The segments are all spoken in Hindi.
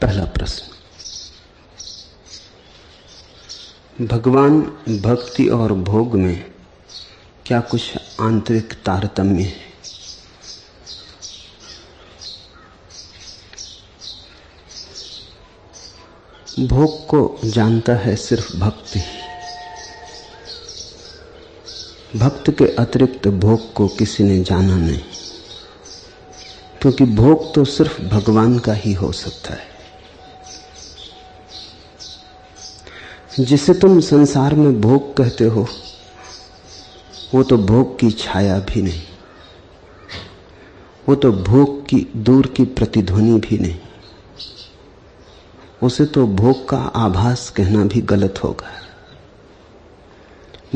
पहला प्रश्न, भगवान, भक्ति और भोग में क्या कुछ आंतरिक तारतम्य है? भोग को जानता है सिर्फ भक्ति ही। भक्त के अतिरिक्त भोग को किसी ने जाना नहीं, क्योंकि भोग तो सिर्फ भगवान का ही हो सकता है। जिसे तुम संसार में भोग कहते हो, वो तो भोग की छाया भी नहीं, वो तो भोग की दूर की प्रतिध्वनि भी नहीं, उसे तो भोग का आभास कहना भी गलत होगा।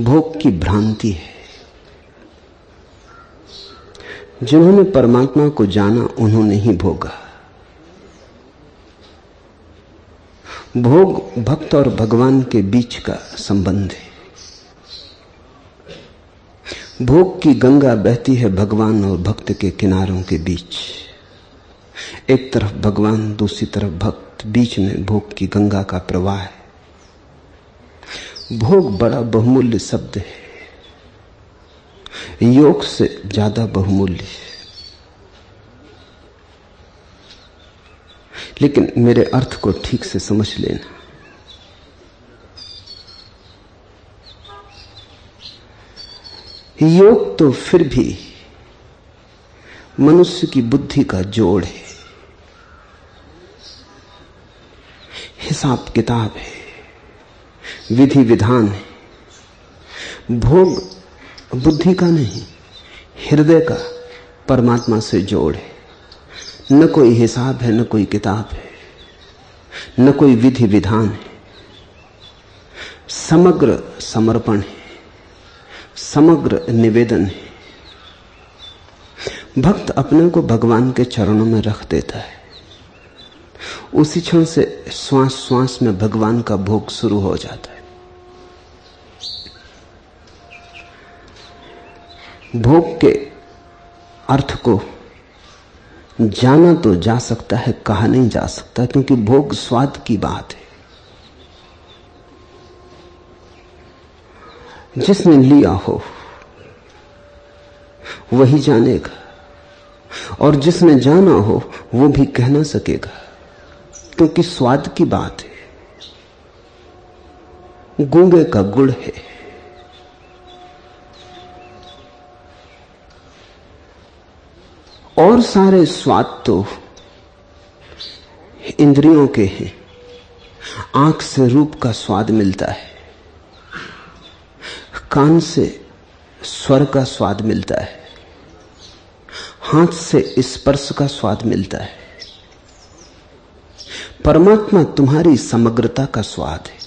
भोग की भ्रांति है। जिन्होंने परमात्मा को जाना उन्होंने ही भोगा। भोग भक्त और भगवान के बीच का संबंध है। भोग की गंगा बहती है भगवान और भक्त के किनारों के बीच। एक तरफ भगवान, दूसरी तरफ भक्त, बीच में भोग की गंगा का प्रवाह है। भोग बड़ा बहुमूल्य शब्द है, योग से ज्यादा बहुमूल्य है। लेकिन मेरे अर्थ को ठीक से समझ लेना। योग तो फिर भी मनुष्य की बुद्धि का जोड़ है, हिसाब किताब है, विधि विधान है। भोग बुद्धि का नहीं, हृदय का परमात्मा से जोड़ है। न कोई हिसाब है, न कोई किताब है, न कोई विधि विधान है। समग्र समर्पण है, समग्र निवेदन है। भक्त अपने को भगवान के चरणों में रख देता है। उसी क्षण से श्वास श्वास में भगवान का भोग शुरू हो जाता है। भोग के अर्थ को जाना तो जा सकता है, कहा नहीं जा सकता, क्योंकि भोग स्वाद की बात है। जिसने लिया हो वही जानेगा, और जिसने जाना हो वो भी कह ना सकेगा, क्योंकि स्वाद की बात है। गूंगे का गुड़ है। और सारे स्वाद तो इंद्रियों के हैं। आंख से रूप का स्वाद मिलता है, कान से स्वर का स्वाद मिलता है, हाथ से स्पर्श का स्वाद मिलता है। परमात्मा तुम्हारी समग्रता का स्वाद है।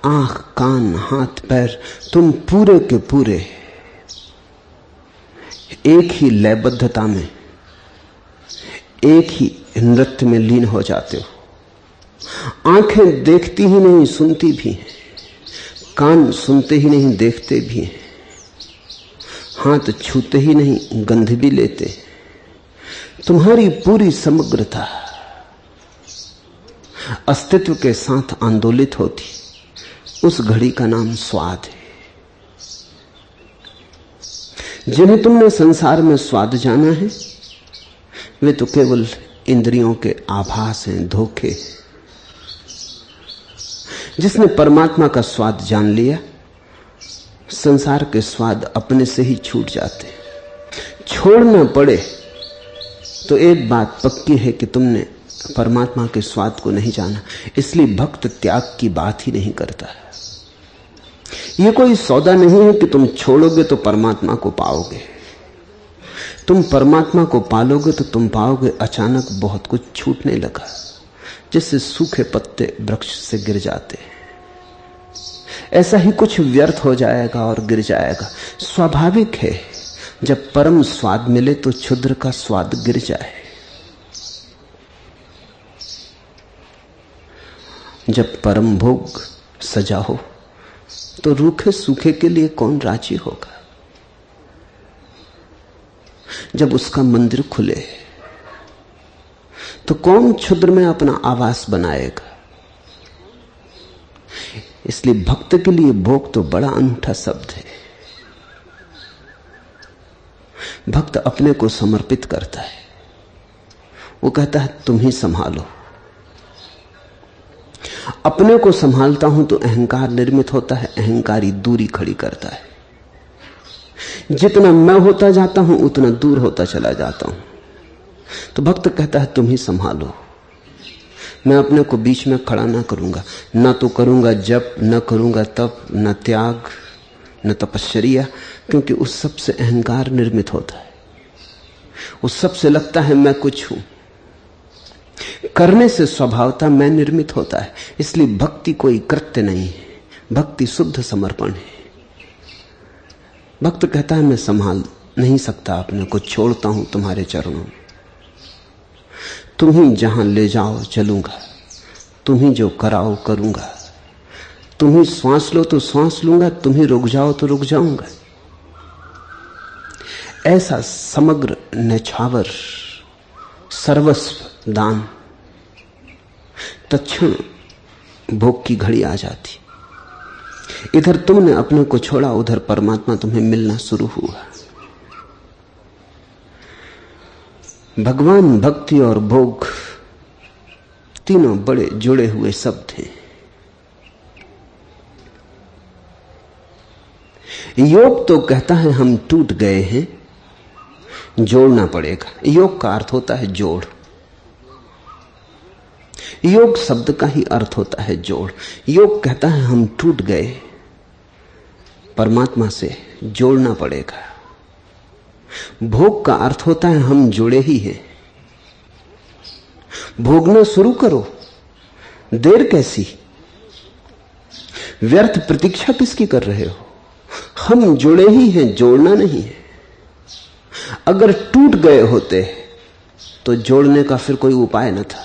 आंख, कान, हाथ, पैर, तुम पूरे के पूरे एक ही लयबद्धता में, एक ही नृत्य में लीन हो जाते हो। आंखें देखती ही नहीं, सुनती भी हैं। कान सुनते ही नहीं, देखते भी हैं। हाथ छूते ही नहीं, गंध भी लेते। तुम्हारी पूरी समग्रता अस्तित्व के साथ आंदोलित होती, उस घड़ी का नाम स्वाद है। जिन्हें तुमने संसार में स्वाद जाना है, वे तो केवल इंद्रियों के आभास हैं, धोखे। जिसने परमात्मा का स्वाद जान लिया, संसार के स्वाद अपने से ही छूट जाते। छोड़ना पड़े तो एक बात पक्की है कि तुमने परमात्मा के स्वाद को नहीं जाना। इसलिए भक्त त्याग की बात ही नहीं करता है। यह कोई सौदा नहीं है कि तुम छोड़ोगे तो परमात्मा को पाओगे। तुम परमात्मा को पालोगे तो तुम पाओगे अचानक बहुत कुछ छूटने लगा, जैसे सूखे पत्ते वृक्ष से गिर जाते हैं। ऐसा ही कुछ व्यर्थ हो जाएगा और गिर जाएगा। स्वाभाविक है, जब परम स्वाद मिले तो क्षुद्र का स्वाद गिर जाए। जब परम भोग सजा हो तो रूखे सूखे के लिए कौन राजी होगा? जब उसका मंदिर खुले, तो कौन क्षुद्र में अपना आवास बनाएगा? इसलिए भक्त के लिए भोग तो बड़ा अनूठा शब्द है। भक्त अपने को समर्पित करता है। वो कहता है तुम ही संभालो। अपने को संभालता हूं तो अहंकार निर्मित होता है, अहंकारी दूरी खड़ी करता है। जितना मैं होता जाता हूं उतना दूर होता चला जाता हूं। तो भक्त कहता है तुम ही संभालो। मैं अपने को बीच में खड़ा ना करूंगा, ना तो करूंगा जप, न करूंगा तप, न त्याग, न तपश्चर्या, क्योंकि उस सब से अहंकार निर्मित होता है। उस सब से लगता है मैं कुछ हूं। करने से स्वभावता मैं निर्मित होता है। इसलिए भक्ति कोई कृत्य नहीं है, भक्ति शुद्ध समर्पण है। भक्त कहता है मैं संभाल नहीं सकता अपने को, छोड़ता हूं तुम्हारे चरणों में। तुम ही जहां ले जाओ चलूंगा, तुम ही जो कराओ करूंगा। तुम ही श्वास लो तो श्वास लूंगा, तुम ही रुक जाओ तो रुक जाऊंगा। ऐसा समग्र न्यौछावर सर्वस्व दान, तत्क्षण भोग की घड़ी आ जाती। इधर तुमने अपने को छोड़ा, उधर परमात्मा तुम्हें मिलना शुरू हुआ। भगवान, भक्ति और भोग तीनों बड़े जुड़े हुए शब्द हैं। योग तो कहता है हम टूट गए हैं, जोड़ना पड़ेगा। योग का अर्थ होता है जोड़। योग शब्द का ही अर्थ होता है जोड़। योग कहता है हम टूट गए, परमात्मा से जोड़ना पड़ेगा। भोग का अर्थ होता है हम जुड़े ही हैं, भोगना शुरू करो, देर कैसी, व्यर्थ प्रतीक्षा किसकी कर रहे हो? हम जुड़े ही हैं, जोड़ना नहीं है। अगर टूट गए होते तो जोड़ने का फिर कोई उपाय न था।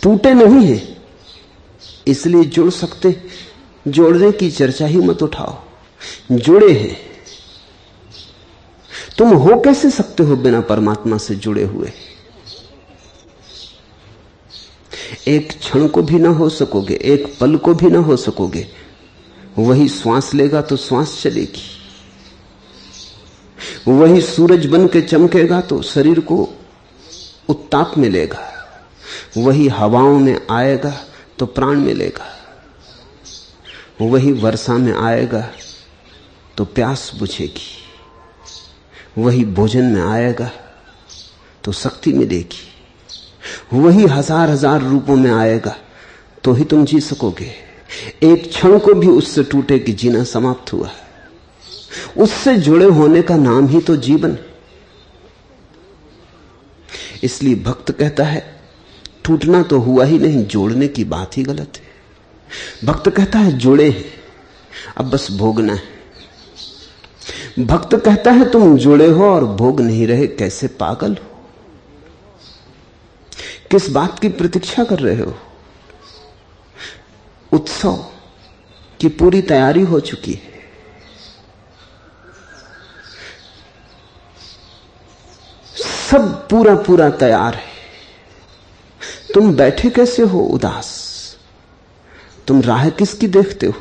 टूटे नहीं है इसलिए जुड़ सकते, जोड़ने की चर्चा ही मत उठाओ। जुड़े हैं। तुम हो कैसे सकते हो बिना परमात्मा से जुड़े हुए? एक क्षण को भी ना हो सकोगे, एक पल को भी ना हो सकोगे। वही श्वास लेगा तो श्वास चलेगी, वही सूरज बन के चमकेगा तो शरीर को उत्ताप मिलेगा, वही हवाओं में आएगा तो प्राण मिलेगा, वही वर्षा में आएगा तो प्यास बुझेगी, वही भोजन में आएगा तो शक्ति मिलेगी, वही हजार हजार रूपों में आएगा तो ही तुम जी सकोगे। एक क्षण को भी उससे टूटे कि जीना समाप्त हुआ। उससे जुड़े होने का नाम ही तो जीवन है। इसलिए भक्त कहता है टूटना तो हुआ ही नहीं, जोड़ने की बात ही गलत है। भक्त कहता है जुड़े हैं, अब बस भोगना है। भक्त कहता है तुम जुड़े हो और भोग नहीं रहे, कैसे पागल हो? किस बात की प्रतीक्षा कर रहे हो? उत्सव की पूरी तैयारी हो चुकी है। सब पूरा पूरा तैयार है। तुम बैठे कैसे हो उदास? तुम राह किसकी देखते हो?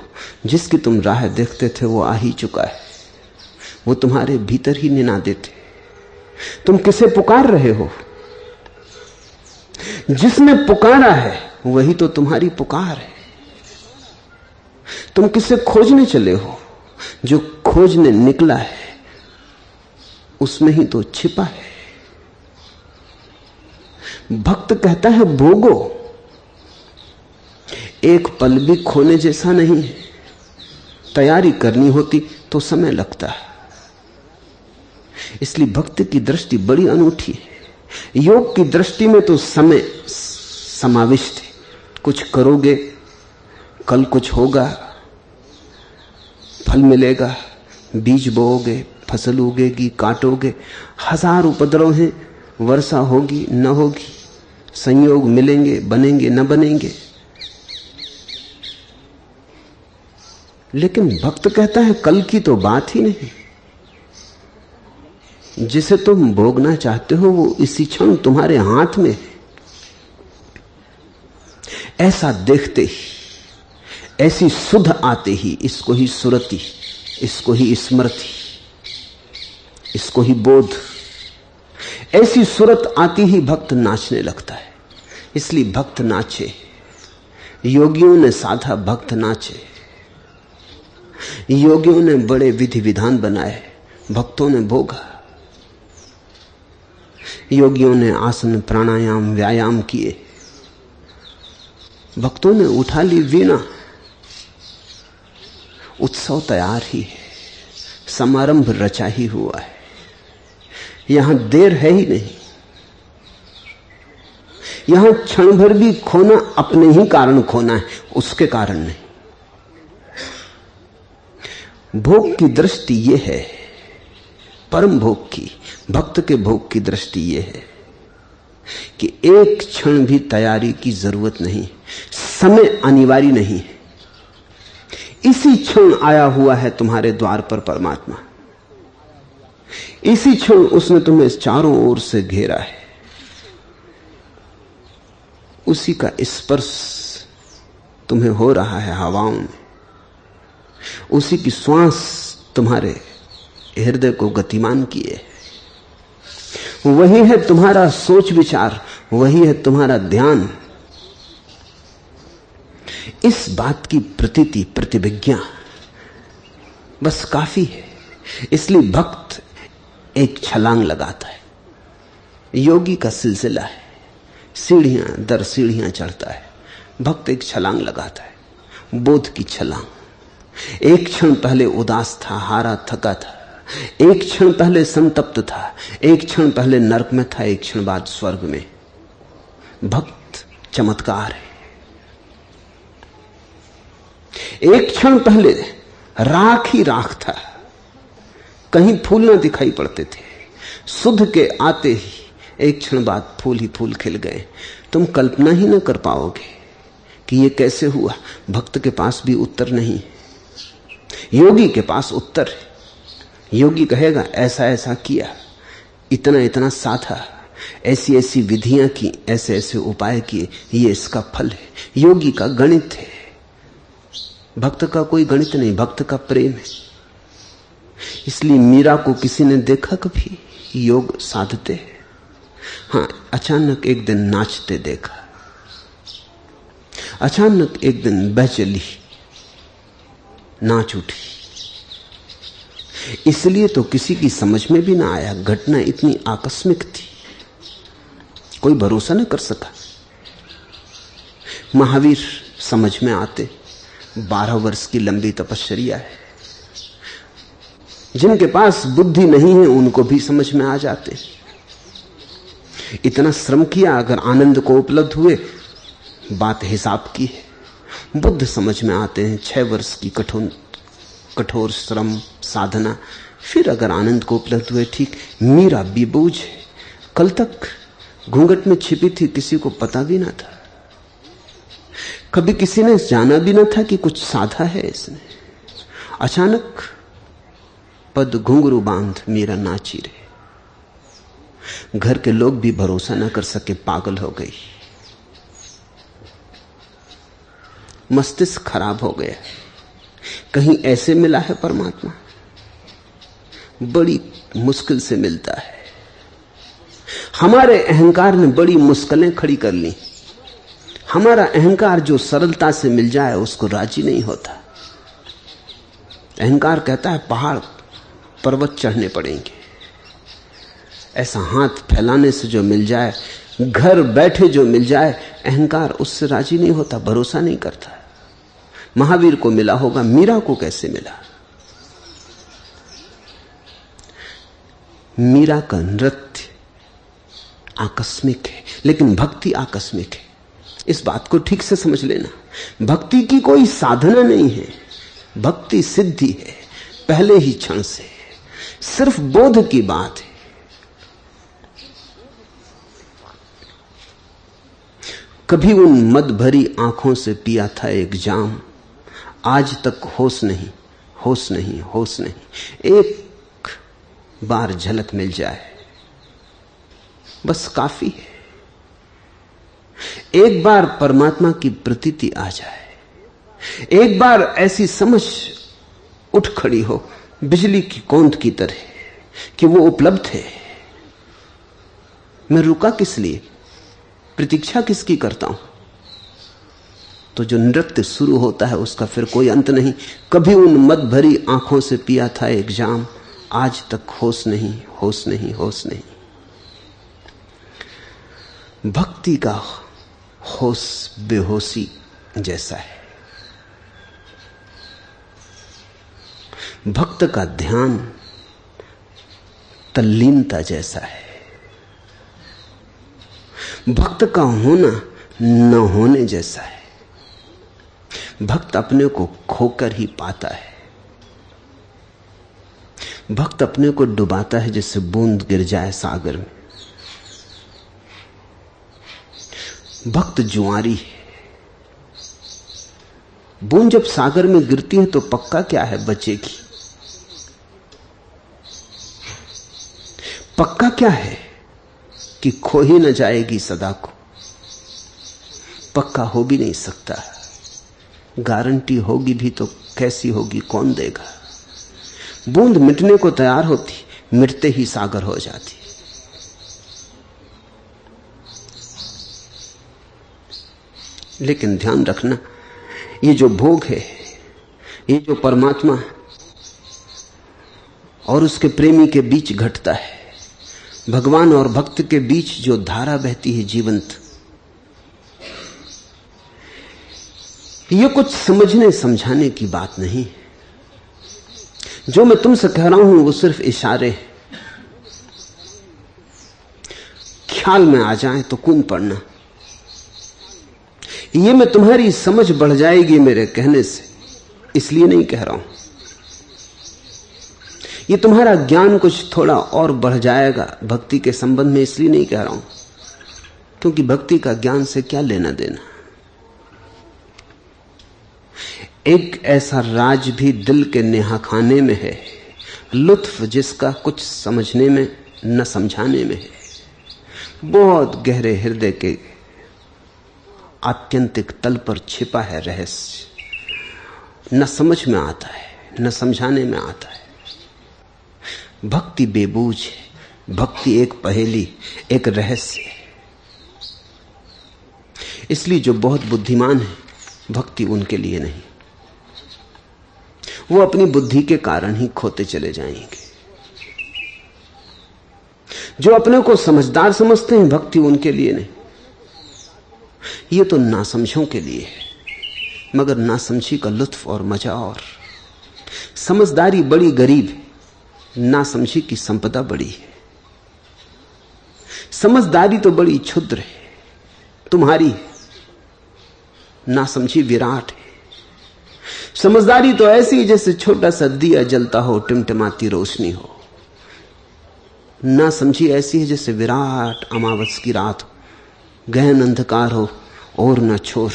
जिसकी तुम राह देखते थे वो आ ही चुका है, वो तुम्हारे भीतर ही निनादे थे। तुम किसे पुकार रहे हो? जिसने पुकारा है वही तो तुम्हारी पुकार है। तुम किसे खोजने चले हो? जो खोजने निकला है उसमें ही तो छिपा है। भक्त कहता है भोगो, एक पल भी खोने जैसा नहीं है। तैयारी करनी होती तो समय लगता है। इसलिए भक्त की दृष्टि बड़ी अनूठी है। योग की दृष्टि में तो समय समाविष्ट है। कुछ करोगे, कल कुछ होगा, फल मिलेगा, बीज बोओगे, फसल उगेगी, काटोगे, हजार उपद्रव हैं, वर्षा होगी न होगी, संयोग मिलेंगे, बनेंगे न बनेंगे। लेकिन भक्त कहता है कल की तो बात ही नहीं। जिसे तुम भोगना चाहते हो वो इसी क्षण तुम्हारे हाथ में है। ऐसा देखते ही, ऐसी सुध आते ही, इसको ही सुरति, इसको ही स्मृति, इसको ही बोध, ऐसी सुरत आती ही भक्त नाचने लगता है। इसलिए भक्त नाचे, योगियों ने साधा भक्त नाचे। योगियों ने बड़े विधि विधान बनाए, भक्तों ने भोगा। योगियों ने आसन प्राणायाम व्यायाम किए, भक्तों ने उठा ली वीणा। उत्सव तैयार ही है, समारंभ रचा ही हुआ है, यहां देर है ही नहीं। यहां क्षण भर भी खोना अपने ही कारण खोना है, उसके कारण नहीं। भोग की दृष्टि यह है, परम भोग की, भक्त के भोग की दृष्टि यह है कि एक क्षण भी तैयारी की जरूरत नहीं, समय अनिवार्य नहीं है। इसी क्षण आया हुआ है तुम्हारे द्वार पर परमात्मा, इसी क्षण उसने तुम्हें चारों ओर से घेरा है। उसी का स्पर्श तुम्हें हो रहा है हवाओं में, उसी की श्वास तुम्हारे हृदय को गतिमान किए। वही है तुम्हारा सोच विचार, वही है तुम्हारा ध्यान। इस बात की प्रतीति, प्रतिभिज्ञा बस काफी है। इसलिए भक्त एक छलांग लगाता है। योगी का सिलसिला है, सीढ़ियां दर सीढ़ियां चढ़ता है, भक्त एक छलांग लगाता है, बोध की छलांग। एक क्षण पहले उदास था, हारा थका था, एक क्षण पहले संतप्त था, एक क्षण पहले नरक में था, एक क्षण बाद स्वर्ग में। भक्त चमत्कार है। एक क्षण पहले राख ही राख था, कहीं फूल ना दिखाई पड़ते थे, सुध के आते ही एक क्षण बाद फूल ही फूल खिल गए। तुम कल्पना ही ना कर पाओगे कि यह कैसे हुआ। भक्त के पास भी उत्तर नहीं, योगी के पास उत्तर है। योगी कहेगा ऐसा ऐसा किया, इतना इतना साधा, ऐसी ऐसी विधियां की, ऐसे ऐसे उपाय किए, ये इसका फल है। योगी का गणित है, भक्त का कोई गणित नहीं, भक्त का प्रेम है। इसलिए मीरा को किसी ने देखा कभी योग साधते? हां, अचानक एक दिन नाचते देखा, अचानक एक दिन बह चली, नाच उठी। इसलिए तो किसी की समझ में भी ना आया, घटना इतनी आकस्मिक थी, कोई भरोसा न कर सका। महावीर समझ में आते, 12 वर्ष की लंबी तपश्चर्या है। जिनके पास बुद्धि नहीं है उनको भी समझ में आ जाते। इतना श्रम किया, अगर आनंद को उपलब्ध हुए, बात हिसाब की है। बुद्ध समझ में आते हैं, 6 वर्ष की कठोर श्रम साधना, फिर अगर आनंद को उपलब्ध हुए, ठीक। मीरा बेबूझ है, कल तक घूंघट में छिपी थी, किसी को पता भी ना था, कभी किसी ने जाना भी ना था कि कुछ साधा है इसने। अचानक पद घुंघरू बांध मीरा नाची रहे। घर के लोग भी भरोसा ना कर सके, पागल हो गई, मस्तिष्क खराब हो गया। कहीं ऐसे मिला है परमात्मा? बड़ी मुश्किल से मिलता है। हमारे अहंकार ने बड़ी मुश्किलें खड़ी कर ली। हमारा अहंकार जो सरलता से मिल जाए उसको राजी नहीं होता। अहंकार कहता है पहाड़ पर्वत चढ़ने पड़ेंगे, ऐसा हाथ फैलाने से जो मिल जाए, घर बैठे जो मिल जाए, अहंकार उससे राजी नहीं होता, भरोसा नहीं करता। महावीर को मिला होगा, मीरा को कैसे मिला? मीरा का नृत्य आकस्मिक है, लेकिन भक्ति आकस्मिक है। इस बात को ठीक से समझ लेना। भक्ति की कोई साधना नहीं है, भक्ति सिद्धि है पहले ही क्षण से, सिर्फ बोध की बात है। कभी उन मद भरी आंखों से पिया था एक जाम, आज तक होश नहीं, होश नहीं, होश नहीं। एक बार झलक मिल जाए बस काफी है। एक बार परमात्मा की प्रतीति आ जाए, एक बार ऐसी समझ उठ खड़ी हो बिजली की कौंध की तरह कि वो उपलब्ध है। मैं रुका किस लिए, प्रतीक्षा किसकी करता हूं? तो जो नृत्य शुरू होता है उसका फिर कोई अंत नहीं। कभी उन मद भरी आंखों से पिया था एक जाम, आज तक होश नहीं, होश नहीं, होश नहीं। भक्ति का होश बेहोशी जैसा है, भक्त का ध्यान तल्लीनता जैसा है, भक्त का होना न होने जैसा है। भक्त अपने को खोकर ही पाता है, भक्त अपने को डुबाता है जैसे बूंद गिर जाए सागर में। भक्त जुआरी है, बूंद जब सागर में गिरती है तो पक्का क्या है, बचेगी। पक्का क्या है कि खो ही न जाएगी सदा को। पक्का हो भी नहीं सकता, गारंटी होगी भी तो कैसी होगी, कौन देगा। बूंद मिटने को तैयार होती, मिटते ही सागर हो जाती। लेकिन ध्यान रखना, ये जो भोग है, ये जो परमात्मा और उसके प्रेमी के बीच घटता है, भगवान और भक्त के बीच जो धारा बहती है जीवंत, ये कुछ समझने समझाने की बात नहीं। जो मैं तुमसे कह रहा हूं वो सिर्फ इशारे हैं। ख्याल में आ जाए तो कूद पड़ना। ये मैं तुम्हारी समझ बढ़ जाएगी मेरे कहने से, इसलिए नहीं कह रहा हूं। ये तुम्हारा ज्ञान कुछ थोड़ा और बढ़ जाएगा भक्ति के संबंध में, इसलिए नहीं कह रहा हूं, क्योंकि भक्ति का ज्ञान से क्या लेना देना। एक ऐसा राज भी दिल के नेहा खाने में है, लुत्फ जिसका कुछ समझने में न समझाने में है। बहुत गहरे हृदय के आत्यंतिक तल पर छिपा है रहस्य, न समझ में आता है, न समझाने में आता है। भक्ति बेबूझ है, भक्ति एक पहेली, एक रहस्य है। इसलिए जो बहुत बुद्धिमान है, भक्ति उनके लिए नहीं। वो अपनी बुद्धि के कारण ही खोते चले जाएंगे। जो अपने को समझदार समझते हैं, भक्ति उनके लिए नहीं। ये तो नासमझों के लिए है, मगर नासमझी का लुत्फ और मजा और। समझदारी बड़ी गरीब है, नासमझी की संपदा बड़ी है। समझदारी तो बड़ी क्षुद्र है, तुम्हारी है, नासमझी विराट है। समझदारी तो ऐसी जैसे छोटा सा दिया जलता हो, टिमटिमाती रोशनी हो। नासमझी ऐसी है जैसे विराट अमावस की रात हो, गहन अंधकार हो और न छोर,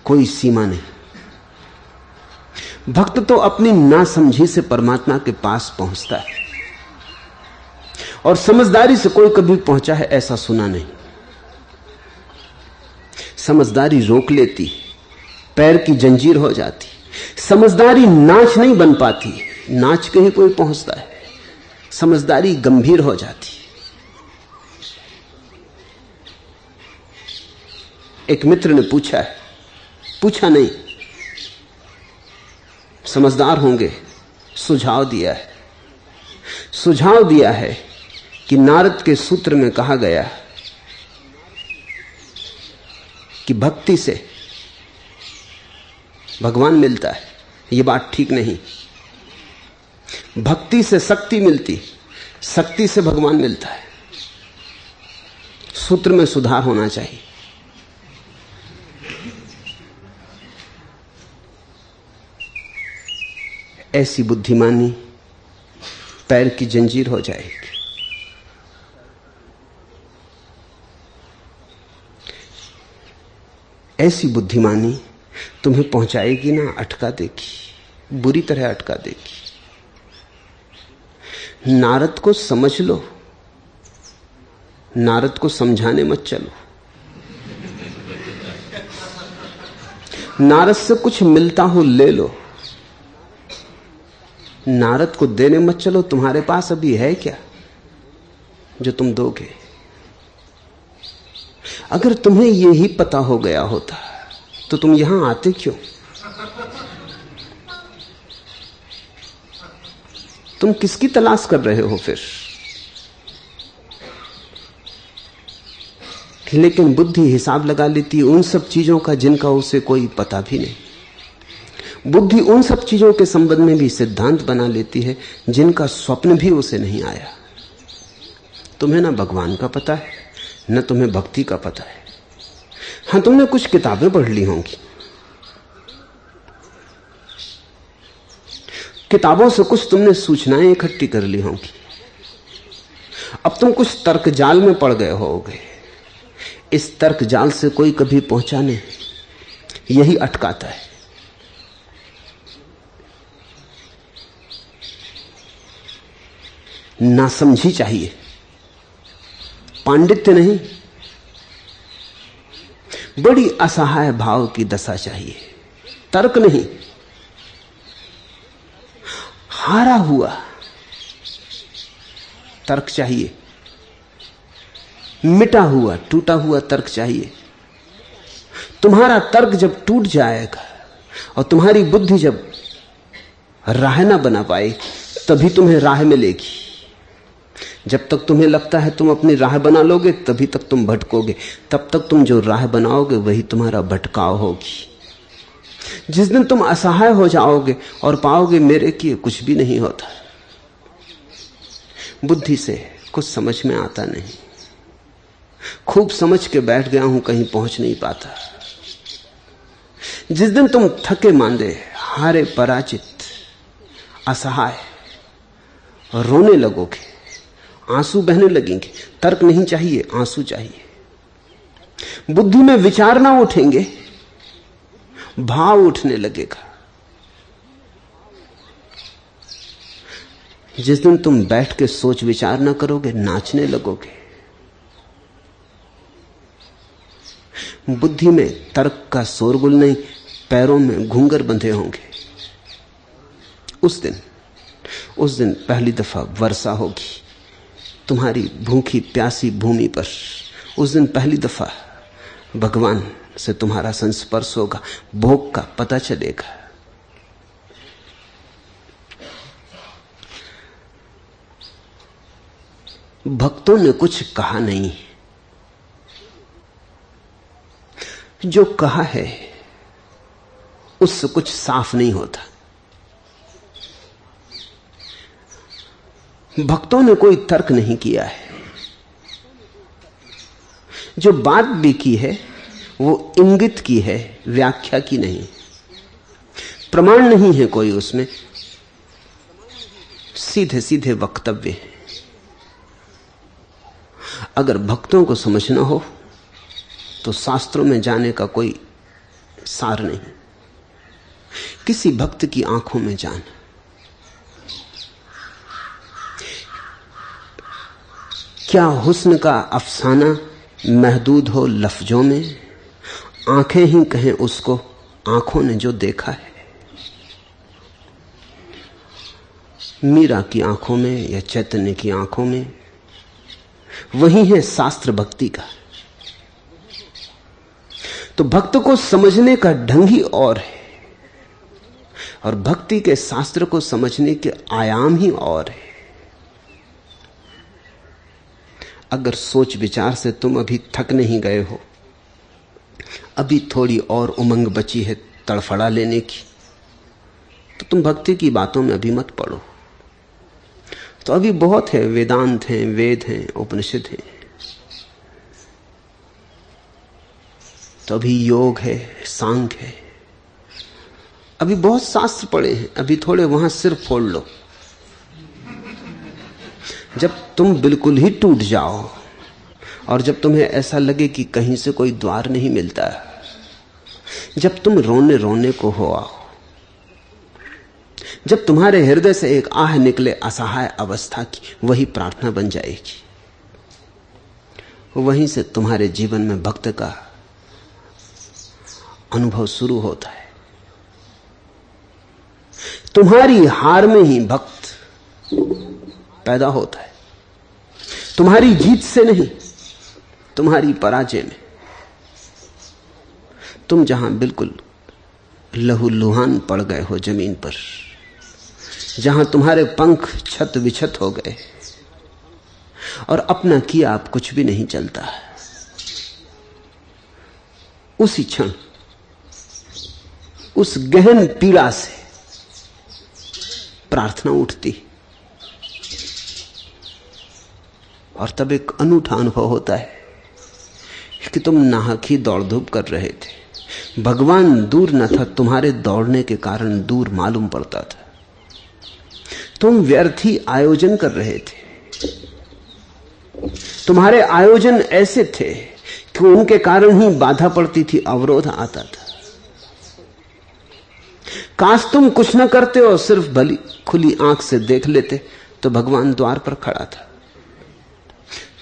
कोई सीमा नहीं। भक्त तो अपनी नासमझी से परमात्मा के पास पहुंचता है, और समझदारी से कोई कभी पहुंचा है ऐसा सुना नहीं। समझदारी रोक लेती, पैर की जंजीर हो जाती। समझदारी नाच नहीं बन पाती, नाच के ही कोई पहुंचता है। समझदारी गंभीर हो जाती। एक मित्र ने पूछा नहीं, समझदार होंगे, सुझाव दिया है कि नारद के सूत्र में कहा गया कि भक्ति से भगवान मिलता है। यह बात ठीक नहीं। भक्ति से शक्ति मिलती, शक्ति से भगवान मिलता है। सूत्र में सुधार होना चाहिए। ऐसी बुद्धिमानी पैर की जंजीर हो जाएगी। ऐसी बुद्धिमानी तुम्हें पहुंचाएगी ना, अटका देगी, बुरी तरह अटका देगी। नारद को समझ लो, नारद को समझाने मत चलो। नारद से कुछ मिलता हो ले लो, नारद को देने मत चलो। तुम्हारे पास अभी है क्या जो तुम दोगे? अगर तुम्हें यही पता हो गया होता तो तुम यहां आते क्यों? तुम किसकी तलाश कर रहे हो फिर? लेकिन बुद्धि हिसाब लगा लेती है उन सब चीजों का जिनका उसे कोई पता भी नहीं। बुद्धि उन सब चीजों के संबंध में भी सिद्धांत बना लेती है जिनका स्वप्न भी उसे नहीं आया। तुम्हें ना भगवान का पता है, न तुम्हें भक्ति का पता है। हां, तुमने कुछ किताबें पढ़ ली होंगी, किताबों से कुछ तुमने सूचनाएं इकट्ठी कर ली होंगी। अब तुम कुछ तर्क जाल में पड़ गए होगे। इस तर्क जाल से कोई कभी पहुंचा नहीं, यही अटकाता है। नासमझी चाहिए, पांडित्य नहीं। बड़ी असहाय भाव की दशा चाहिए, तर्क नहीं। हारा हुआ तर्क चाहिए, मिटा हुआ टूटा हुआ तर्क चाहिए। तुम्हारा तर्क जब टूट जाएगा और तुम्हारी बुद्धि जब राह ना बना पाए, तभी तुम्हें राह मिलेगी। जब तक तुम्हें लगता है तुम अपनी राह बना लोगे, तभी तक तुम भटकोगे। तब तक तुम जो राह बनाओगे वही तुम्हारा भटकाव होगी। जिस दिन तुम असहाय हो जाओगे और पाओगे मेरे किए कुछ भी नहीं होता, बुद्धि से कुछ समझ में आता नहीं, खूब समझ के बैठ गया हूं, कहीं पहुंच नहीं पाता। जिस दिन तुम थके मांदे, हारे, पराजित, असहाय रोने लगोगे, आंसू बहने लगेंगे, तर्क नहीं चाहिए, आंसू चाहिए। बुद्धि में विचार ना उठेंगे, भाव उठने लगेगा। जिस दिन तुम बैठ के सोच विचार ना करोगे, नाचने लगोगे। बुद्धि में तर्क का शोरगुल नहीं, पैरों में घूंगर बंधे होंगे। उस दिन पहली दफा वर्षा होगी तुम्हारी भूखी प्यासी भूमि पर। उस दिन पहली दफा भगवान से तुम्हारा संस्पर्श होगा, भोग का पता चलेगा। भक्तों ने कुछ कहा नहीं, जो कहा है उससे कुछ साफ नहीं होता। भक्तों ने कोई तर्क नहीं किया है, जो बात भी की है वो इंगित की है, व्याख्या की नहीं। प्रमाण नहीं है कोई उसमें, सीधे सीधे वक्तव्य है। अगर भक्तों को समझना हो तो शास्त्रों में जाने का कोई सार नहीं। किसी भक्त की आंखों में जाना, क्या हुस्न का अफसाना महदूद हो लफ्जों में, आंखें ही कहें उसको आंखों ने जो देखा है। मीरा की आंखों में या चैतन्य की आंखों में वही है शास्त्र भक्ति का। तो भक्त को समझने का ढंग ही और है, और भक्ति के शास्त्र को समझने के आयाम ही और है। अगर सोच विचार से तुम अभी थक नहीं गए हो, अभी थोड़ी और उमंग बची है तड़फड़ा लेने की, तो तुम भक्ति की बातों में अभी मत पड़ो। तो अभी बहुत है, वेदांत हैं, वेद हैं, उपनिषद हैं, तो अभी योग है, सांख्य है, अभी बहुत शास्त्र पड़े हैं। अभी थोड़े वहां सिर फोड़ लो। जब तुम बिल्कुल ही टूट जाओ और जब तुम्हें ऐसा लगे कि कहीं से कोई द्वार नहीं मिलता, जब तुम रोने रोने को हो आओ, जब तुम्हारे हृदय से एक आह निकले असहाय अवस्था की, वही प्रार्थना बन जाएगी। वहीं से तुम्हारे जीवन में भक्त का अनुभव शुरू होता है। तुम्हारी हार में ही भक्त पैदा होता है, तुम्हारी जीत से नहीं, तुम्हारी पराजय में। तुम जहां बिल्कुल लहूलुहान पड़ गए हो जमीन पर, जहां तुम्हारे पंख छत विछत हो गए और अपना किया आप कुछ भी नहीं चलता है, उसी क्षण उस गहन पीड़ा से प्रार्थना उठती और तब एक अनूठा अनुभव होता है कि तुम नाहक ही दौड़ धूप कर रहे थे। भगवान दूर न था, तुम्हारे दौड़ने के कारण दूर मालूम पड़ता था। तुम व्यर्थ ही आयोजन कर रहे थे। तुम्हारे आयोजन ऐसे थे कि उनके कारण ही बाधा पड़ती थी, अवरोध आता था। काश तुम कुछ न करते और सिर्फ भली खुली आंख से देख लेते तो भगवान द्वार पर खड़ा था।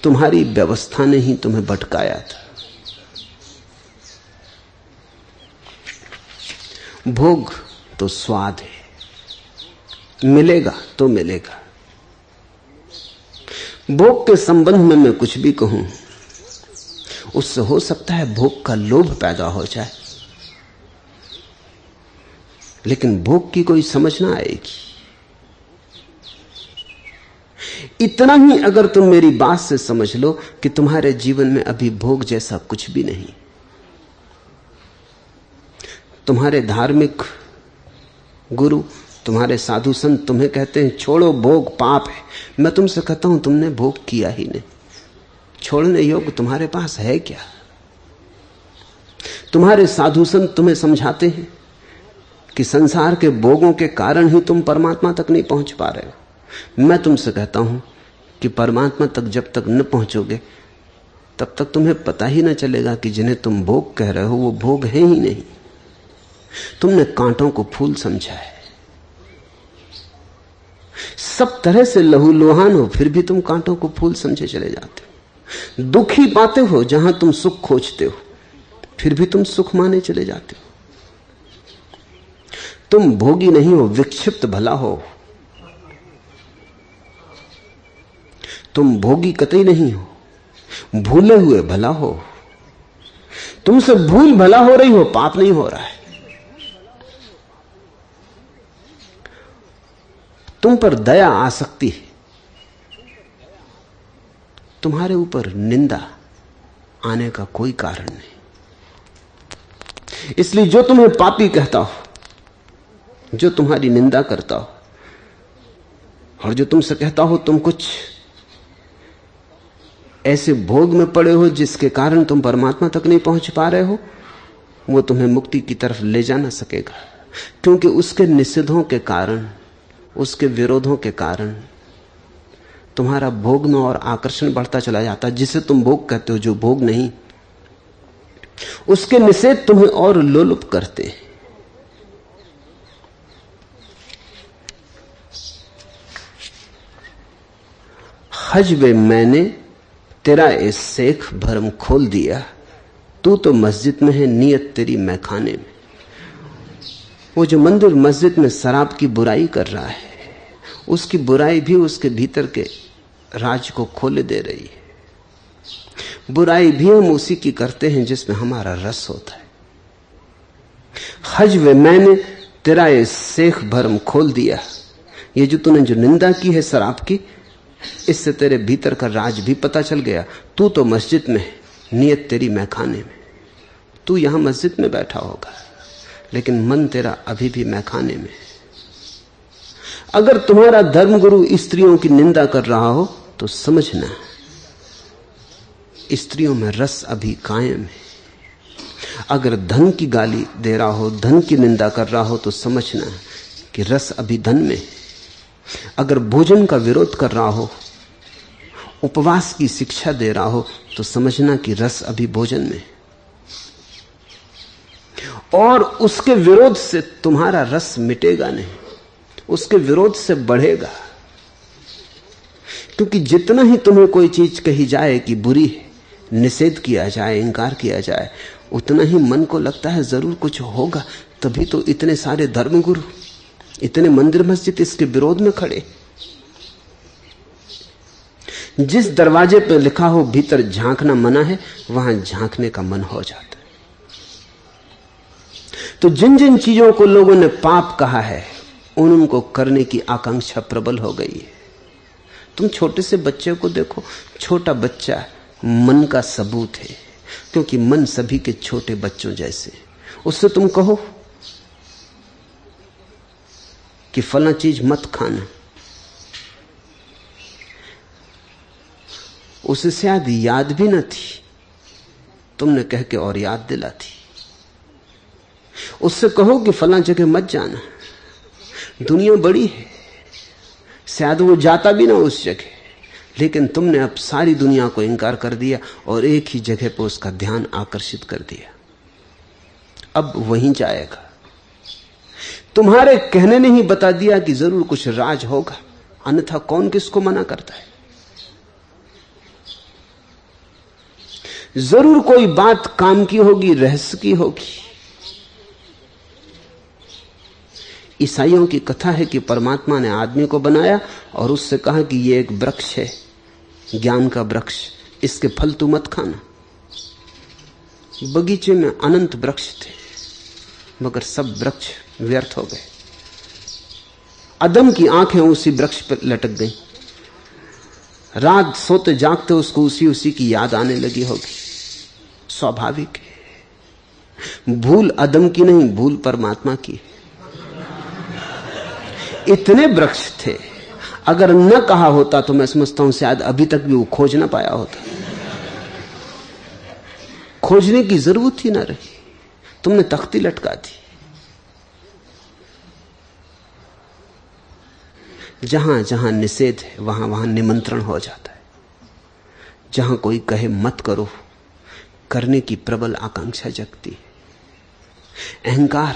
तुम्हारी व्यवस्था ने ही तुम्हें भटकाया था। भोग तो स्वाद है, मिलेगा तो मिलेगा। भोग के संबंध में मैं कुछ भी कहूं, उससे हो सकता है भोग का लोभ पैदा हो जाए, लेकिन भोग की कोई समझ ना आएगी। इतना ही अगर तुम मेरी बात से समझ लो कि तुम्हारे जीवन में अभी भोग जैसा कुछ भी नहीं। तुम्हारे धार्मिक गुरु, तुम्हारे साधु संत तुम्हें कहते हैं छोड़ो, भोग पाप है। मैं तुमसे कहता हूं तुमने भोग किया ही नहीं। छोड़ने योग्य तुम्हारे पास है क्या? तुम्हारे साधु संत तुम्हें समझाते हैं कि संसार के भोगों के कारण ही तुम परमात्मा तक नहीं पहुंच पा रहे हो। मैं तुमसे कहता हूं कि परमात्मा तक जब तक न पहुंचोगे तब तक तुम्हें पता ही न चलेगा कि जिन्हें तुम भोग कह रहे हो वो भोग है ही नहीं। तुमने कांटों को फूल समझा है। सब तरह से लहूलुहान हो, फिर भी तुम कांटों को फूल समझे चले जाते हो। दुख ही पाते हो जहां तुम सुख खोजते हो, फिर भी तुम सुख माने चले जाते हो। तुम भोगी नहीं हो, विक्षिप्त भला हो। तुम भोगी कतई नहीं हो, भूले हुए भला हो। तुमसे भूल भला हो रही हो, पाप नहीं हो रहा है। तुम पर दया आ सकती है, तुम्हारे ऊपर निंदा आने का कोई कारण नहीं। इसलिए जो तुम्हें पापी कहता हो, जो तुम्हारी निंदा करता हो और जो तुमसे कहता हो तुम कुछ ऐसे भोग में पड़े हो जिसके कारण तुम परमात्मा तक नहीं पहुंच पा रहे हो, वो तुम्हें मुक्ति की तरफ ले जा ना सकेगा। क्योंकि उसके निषेधों के कारण, उसके विरोधों के कारण तुम्हारा भोग में और आकर्षण बढ़ता चला जाता। जिसे तुम भोग कहते हो, जो भोग नहीं, उसके निषेध तुम्हें और लोलुप करते हैं। हजबे मैंने तेरा इस शेख भरम खोल दिया, तू तो मस्जिद में है, नियत तेरी मैखाने में। वो जो मंदिर मस्जिद में शराब की बुराई कर रहा है, उसकी बुराई भी उसके भीतर के राज को खोले दे रही है। बुराई भी हम उसी की करते हैं जिसमें हमारा रस होता है। हजबे मैंने तेरा इस शेख भरम खोल दिया, ये जो तूने जो निंदा की है शराब की, इससे तेरे भीतर का राज भी पता चल गया। तू तो मस्जिद में है, नियत तेरी मैखाने में। तू यहां मस्जिद में बैठा होगा, लेकिन मन तेरा अभी भी मैखाने में। अगर तुम्हारा धर्मगुरु स्त्रियों की निंदा कर रहा हो तो समझना स्त्रियों में रस अभी कायम है। अगर धन की गाली दे रहा हो, धन की निंदा कर रहा हो, तो समझना कि रस अभी धन में। अगर भोजन का विरोध कर रहा हो, उपवास की शिक्षा दे रहा हो, तो समझना कि रस अभी भोजन में। और उसके विरोध से तुम्हारा रस मिटेगा नहीं, उसके विरोध से बढ़ेगा। क्योंकि जितना ही तुम्हें कोई चीज कही जाए कि बुरी है, निषेध किया जाए, इंकार किया जाए, उतना ही मन को लगता है जरूर कुछ होगा। तभी तो इतने सारे धर्मगुरु, इतने मंदिर मस्जिद इसके विरोध में खड़े। जिस दरवाजे पर लिखा हो भीतर झांकना मना है, वहां झांकने का मन हो जाता है। तो जिन जिन चीजों को लोगों ने पाप कहा है, उनको करने की आकांक्षा प्रबल हो गई है। तुम छोटे से बच्चे को देखो, छोटा बच्चा मन का सबूत है, क्योंकि मन सभी के छोटे बच्चों जैसे। उससे तुम कहो कि फला चीज मत खाना, उसे शायद याद भी न थी, तुमने कह के और याद दिला दी। उससे कहो कि फला जगह मत जाना, दुनिया बड़ी है, शायद वो जाता भी ना उस जगह, लेकिन तुमने अब सारी दुनिया को इंकार कर दिया और एक ही जगह पर उसका ध्यान आकर्षित कर दिया। अब वहीं जाएगा। तुम्हारे कहने ने ही बता दिया कि जरूर कुछ राज होगा, अन्यथा कौन किसको मना करता है। जरूर कोई बात काम की होगी, रहस्य की होगी। ईसाइयों की कथा है कि परमात्मा ने आदमी को बनाया और उससे कहा कि यह एक वृक्ष है, ज्ञान का वृक्ष, इसके फल तू मत खाना। बगीचे में अनंत वृक्ष थे, मगर सब वृक्ष व्यर्थ हो गए। अदम की आंखें उसी वृक्ष पर लटक गईं। रात सोते जागते उसको उसी की याद आने लगी होगी। स्वाभाविक है। भूल अदम की नहीं, भूल परमात्मा की। इतने वृक्ष थे, अगर न कहा होता तो मैं समझता हूं शायद अभी तक भी वो खोज ना पाया होता। खोजने की जरूरत ही ना रही, तुमने तख्ती लटका दी। जहां जहां निषेध है वहां वहां निमंत्रण हो जाता है। जहां कोई कहे मत करो, करने की प्रबल आकांक्षा जगती है। अहंकार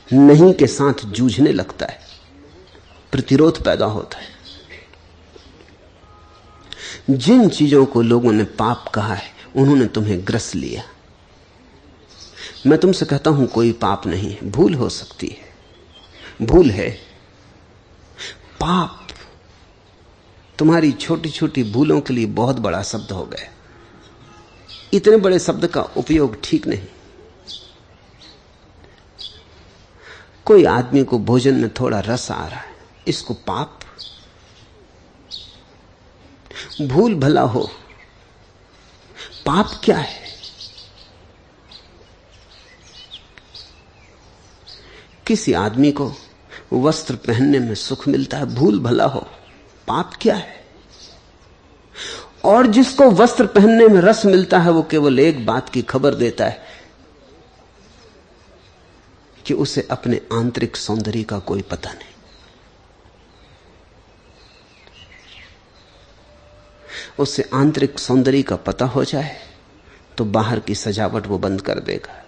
नहीं के साथ जूझने लगता है, प्रतिरोध पैदा होता है। जिन चीजों को लोगों ने पाप कहा है, उन्होंने तुम्हें ग्रस लिया। मैं तुमसे कहता हूं कोई पाप नहीं है, भूल हो सकती है, भूल है। पाप तुम्हारी छोटी छोटी भूलों के लिए बहुत बड़ा शब्द हो गया। इतने बड़े शब्द का उपयोग ठीक नहीं। कोई आदमी को भोजन में थोड़ा रस आ रहा है, इसको पाप? भूल भला हो, पाप क्या है? किसी आदमी को वस्त्र पहनने में सुख मिलता है, भूल भला हो, पाप क्या है? और जिसको वस्त्र पहनने में रस मिलता है, वो केवल एक बात की खबर देता है कि उसे अपने आंतरिक सौंदर्य का कोई पता नहीं। उसे आंतरिक सौंदर्य का पता हो जाए तो बाहर की सजावट वो बंद कर देगा।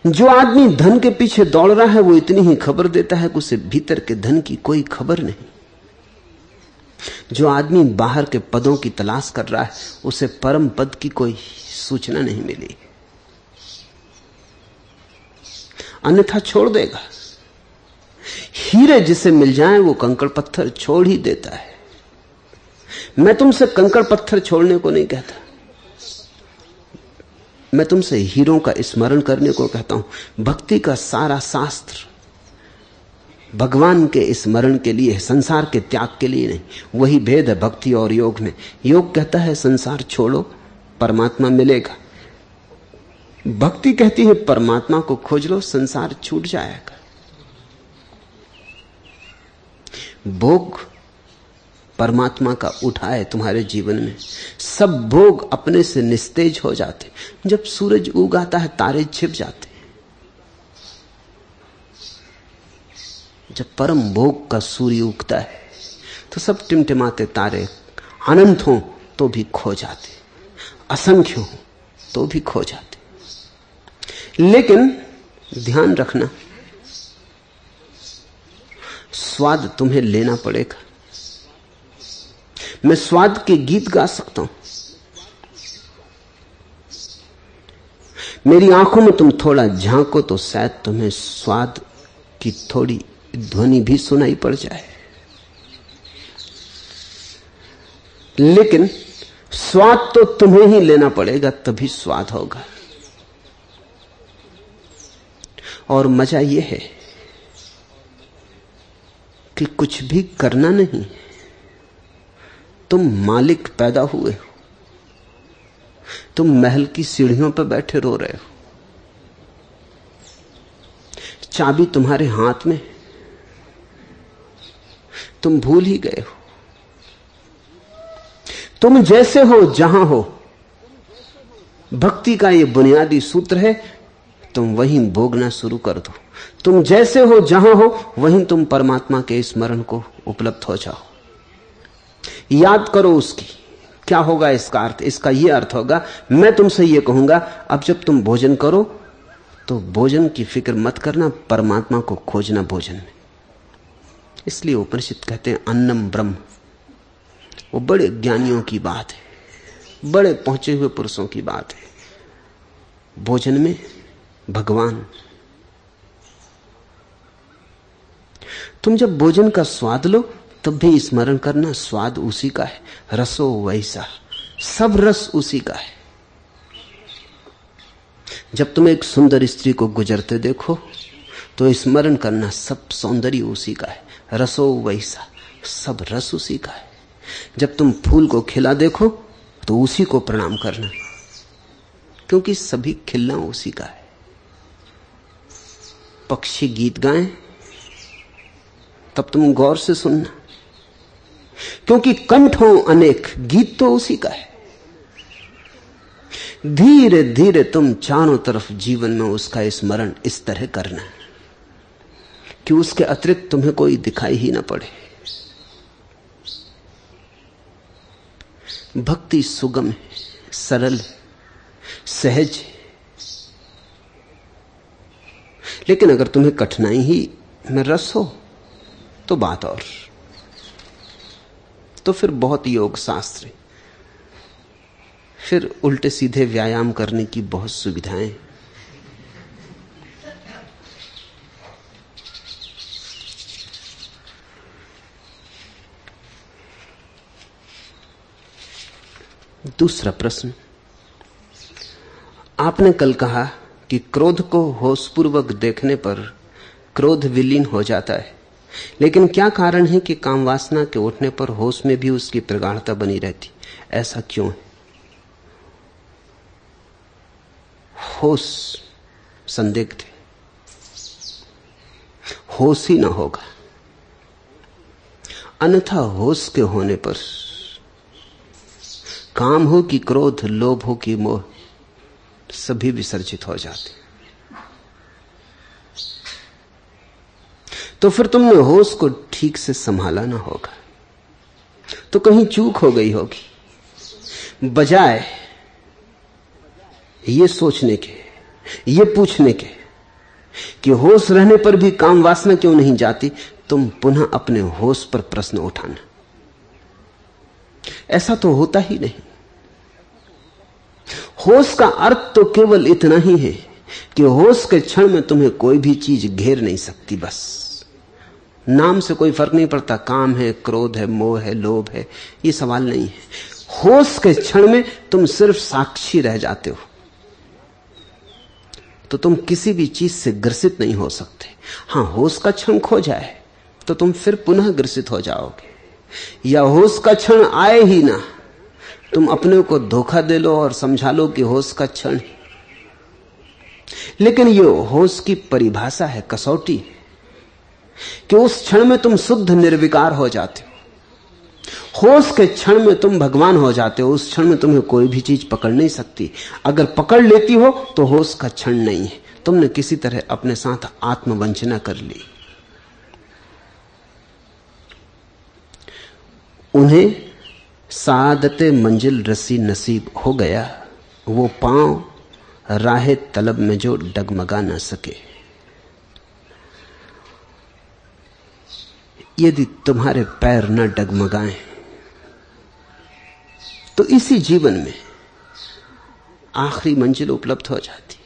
जो आदमी धन के पीछे दौड़ रहा है, वो इतनी ही खबर देता है कि उसे भीतर के धन की कोई खबर नहीं। जो आदमी बाहर के पदों की तलाश कर रहा है, उसे परम पद की कोई सूचना नहीं मिली, अन्यथा छोड़ देगा। हीरे जिसे मिल जाए वो कंकड़ पत्थर छोड़ ही देता है। मैं तुमसे कंकड़ पत्थर छोड़ने को नहीं कहता, मैं तुमसे हीरों का स्मरण करने को कहता हूं। भक्ति का सारा शास्त्र भगवान के स्मरण के लिए है, संसार के त्याग के लिए नहीं। वही भेद है भक्ति और योग में। योग कहता है संसार छोड़ो, परमात्मा मिलेगा। भक्ति कहती है परमात्मा को खोज लो, संसार छूट जाएगा। भोग परमात्मा का उठाए तुम्हारे जीवन में, सब भोग अपने से निस्तेज हो जाते। जब सूरज उगाता है तारे छिप जाते। जब परम भोग का सूर्य उगता है तो सब टिमटिमाते तारे अनंत हों तो भी खो जाते, असंख्य हों तो भी खो जाते। लेकिन ध्यान रखना, स्वाद तुम्हें लेना पड़ेगा। मैं स्वाद के गीत गा सकता हूं, मेरी आंखों में तुम थोड़ा झांको तो शायद तुम्हें स्वाद की थोड़ी ध्वनि भी सुनाई पड़ जाए, लेकिन स्वाद तो तुम्हें ही लेना पड़ेगा, तभी स्वाद होगा। और मजा यह है कि कुछ भी करना नहीं, तुम मालिक पैदा हुए हो। तुम महल की सीढ़ियों पर बैठे रो रहे हो, चाबी तुम्हारे हाथ में, तुम भूल ही गए हो। तुम जैसे हो जहां हो, भक्ति का यह बुनियादी सूत्र है, तुम वहीं भोगना शुरू कर दो। तुम जैसे हो जहां हो, वहीं तुम परमात्मा के स्मरण को उपलब्ध हो जाओ। याद करो उसकी। क्या होगा इसका अर्थ? इसका यह अर्थ होगा, मैं तुमसे यह कहूंगा, अब जब तुम भोजन करो तो भोजन की फिक्र मत करना, परमात्मा को खोजना भोजन में। इसलिए उपनिषद कहते हैं अन्नम ब्रह्म। वो बड़े ज्ञानियों की बात है, बड़े पहुंचे हुए पुरुषों की बात है। भोजन में भगवान। तुम जब भोजन का स्वाद लो तब भी स्मरण करना, स्वाद उसी का है, रसो वैसा, सब रस उसी का है। जब तुम एक सुंदर स्त्री को गुजरते देखो तो स्मरण करना, सब सौंदर्य उसी का है, रसो वैसा, सब रस उसी का है। जब तुम फूल को खिला देखो तो उसी को प्रणाम करना, क्योंकि सभी खिलना उसी का है। पक्षी गीत गाएं तब तुम गौर से सुनना, क्योंकि कंठ हो अनेक, गीत तो उसी का है। धीरे धीरे तुम चारों तरफ जीवन में उसका स्मरण इस तरह करना कि उसके अतिरिक्त तुम्हें कोई दिखाई ही ना पड़े। भक्ति सुगम है, सरल है, सहज है। लेकिन अगर तुम्हें कठिनाई ही में रस हो तो बात और, तो फिर बहुत योग शास्त्र, फिर उल्टे सीधे व्यायाम करने की बहुत सुविधाएं। दूसरा प्रश्न, आपने कल कहा कि क्रोध को होशपूर्वक देखने पर क्रोध विलीन हो जाता है, लेकिन क्या कारण है कि काम वासना के उठने पर होश में भी उसकी प्रगाढ़ता बनी रहती? ऐसा क्यों है? होश संदिग्ध है, होश ही ना होगा, अन्यथा होश के होने पर काम हो कि क्रोध, लोभ हो कि मोह, सभी विसर्जित हो जाते। तो फिर तुमने होश को ठीक से संभाला ना होगा, तो कहीं चूक हो गई होगी। बजाय ये सोचने के, ये पूछने के कि होश रहने पर भी काम वासना क्यों नहीं जाती, तुम पुनः अपने होश पर प्रश्न उठाना। ऐसा तो होता ही नहीं। होश का अर्थ तो केवल इतना ही है कि होश के क्षण में तुम्हें कोई भी चीज घेर नहीं सकती। बस नाम से कोई फर्क नहीं पड़ता, काम है, क्रोध है, मोह है, लोभ है, ये सवाल नहीं है। होश के क्षण में तुम सिर्फ साक्षी रह जाते हो, तो तुम किसी भी चीज से ग्रसित नहीं हो सकते। हां, होश का क्षण खो जाए तो तुम फिर पुनः ग्रसित हो जाओगे, या होश का क्षण आए ही ना, तुम अपने को धोखा दे लो और समझा लो कि होश का क्षण। लेकिन ये होश की परिभाषा है, कसौटी, कि उस क्षण में तुम शुद्ध निर्विकार हो जाते हो। होश के क्षण में तुम भगवान हो जाते हो। उस क्षण में तुम्हें कोई भी चीज पकड़ नहीं सकती। अगर पकड़ लेती हो तो होश का क्षण नहीं है, तुमने किसी तरह अपने साथ आत्मवंचना कर ली। उन्हें सादते मंजिल रसी नसीब हो गया, वो पांव राहे तलब में जो डगमगा न सके। यदि तुम्हारे पैर न डगमगाएं तो इसी जीवन में आखिरी मंजिल उपलब्ध हो जाती।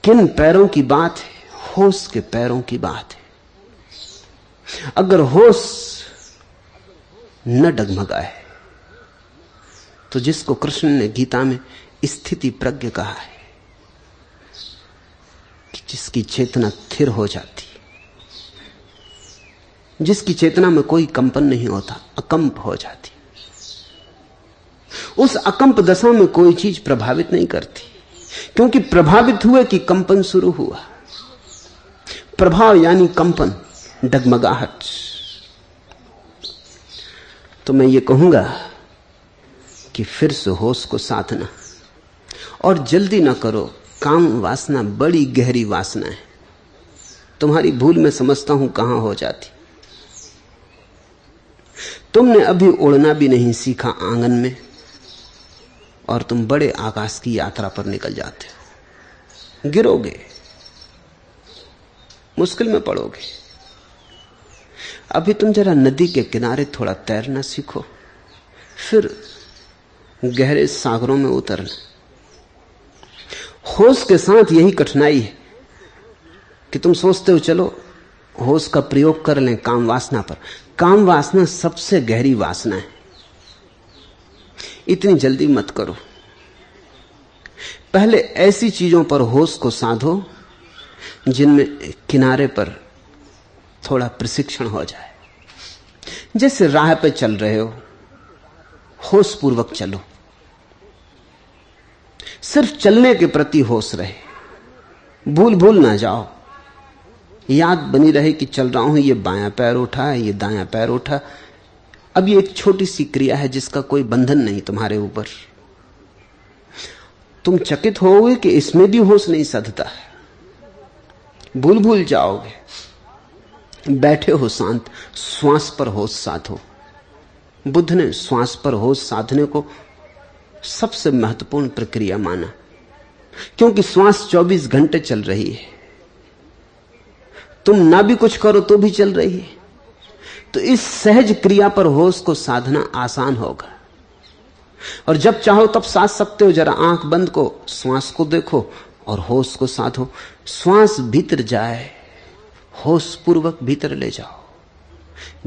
किन पैरों की बात है? होश के पैरों की बात है। अगर होश न डगमगाए तो जिसको कृष्ण ने गीता में स्थिति प्रज्ञ कहा है कि जिसकी चेतना स्थिर हो जाती, जिसकी चेतना में कोई कंपन नहीं होता, अकंप हो जाती, उस अकंप दशा में कोई चीज प्रभावित नहीं करती, क्योंकि प्रभावित हुए कि कंपन शुरू हुआ। प्रभाव यानी कंपन, डगमगाहट। तो मैं ये कहूंगा कि फिर से होश को साधना, और जल्दी ना करो। काम वासना बड़ी गहरी वासना है। तुम्हारी भूल मैं समझता हूं कहां हो जाती। तुमने अभी उड़ना भी नहीं सीखा आंगन में, और तुम बड़े आकाश की यात्रा पर निकल जाते हो। गिरोगे, मुश्किल में पड़ोगे। अभी तुम जरा नदी के किनारे थोड़ा तैरना सीखो, फिर गहरे सागरों में उतरना। होश के साथ यही कठिनाई है कि तुम सोचते हो चलो होश का प्रयोग कर लें काम वासना पर। काम वासना सबसे गहरी वासना है। इतनी जल्दी मत करो। पहले ऐसी चीजों पर होश को साधो जिनमें किनारे पर थोड़ा प्रशिक्षण हो जाए। जैसे राह पे चल रहे हो, होश पूर्वक चलो। सिर्फ चलने के प्रति होश रहे, भूल ना जाओ। याद बनी रहे कि चल रहा हूं, ये बायां पैर उठा है, ये दायां पैर उठा। अब ये एक छोटी सी क्रिया है जिसका कोई बंधन नहीं तुम्हारे ऊपर। तुम चकित होगे कि इसमें भी होश नहीं सधता है। भूल जाओगे। बैठे हो शांत, श्वास पर होश साधो। बुद्ध ने श्वास पर होश साधने को सबसे महत्वपूर्ण प्रक्रिया माना, क्योंकि श्वास 24 घंटे चल रही है। तुम ना भी कुछ करो तो भी चल रही है। तो इस सहज क्रिया पर होश को साधना आसान होगा, और जब चाहो तब साध सकते हो। जरा आंख बंद को, श्वास को देखो और होश को साधो। श्वास भीतर जाए, होश पूर्वक भीतर ले जाओ,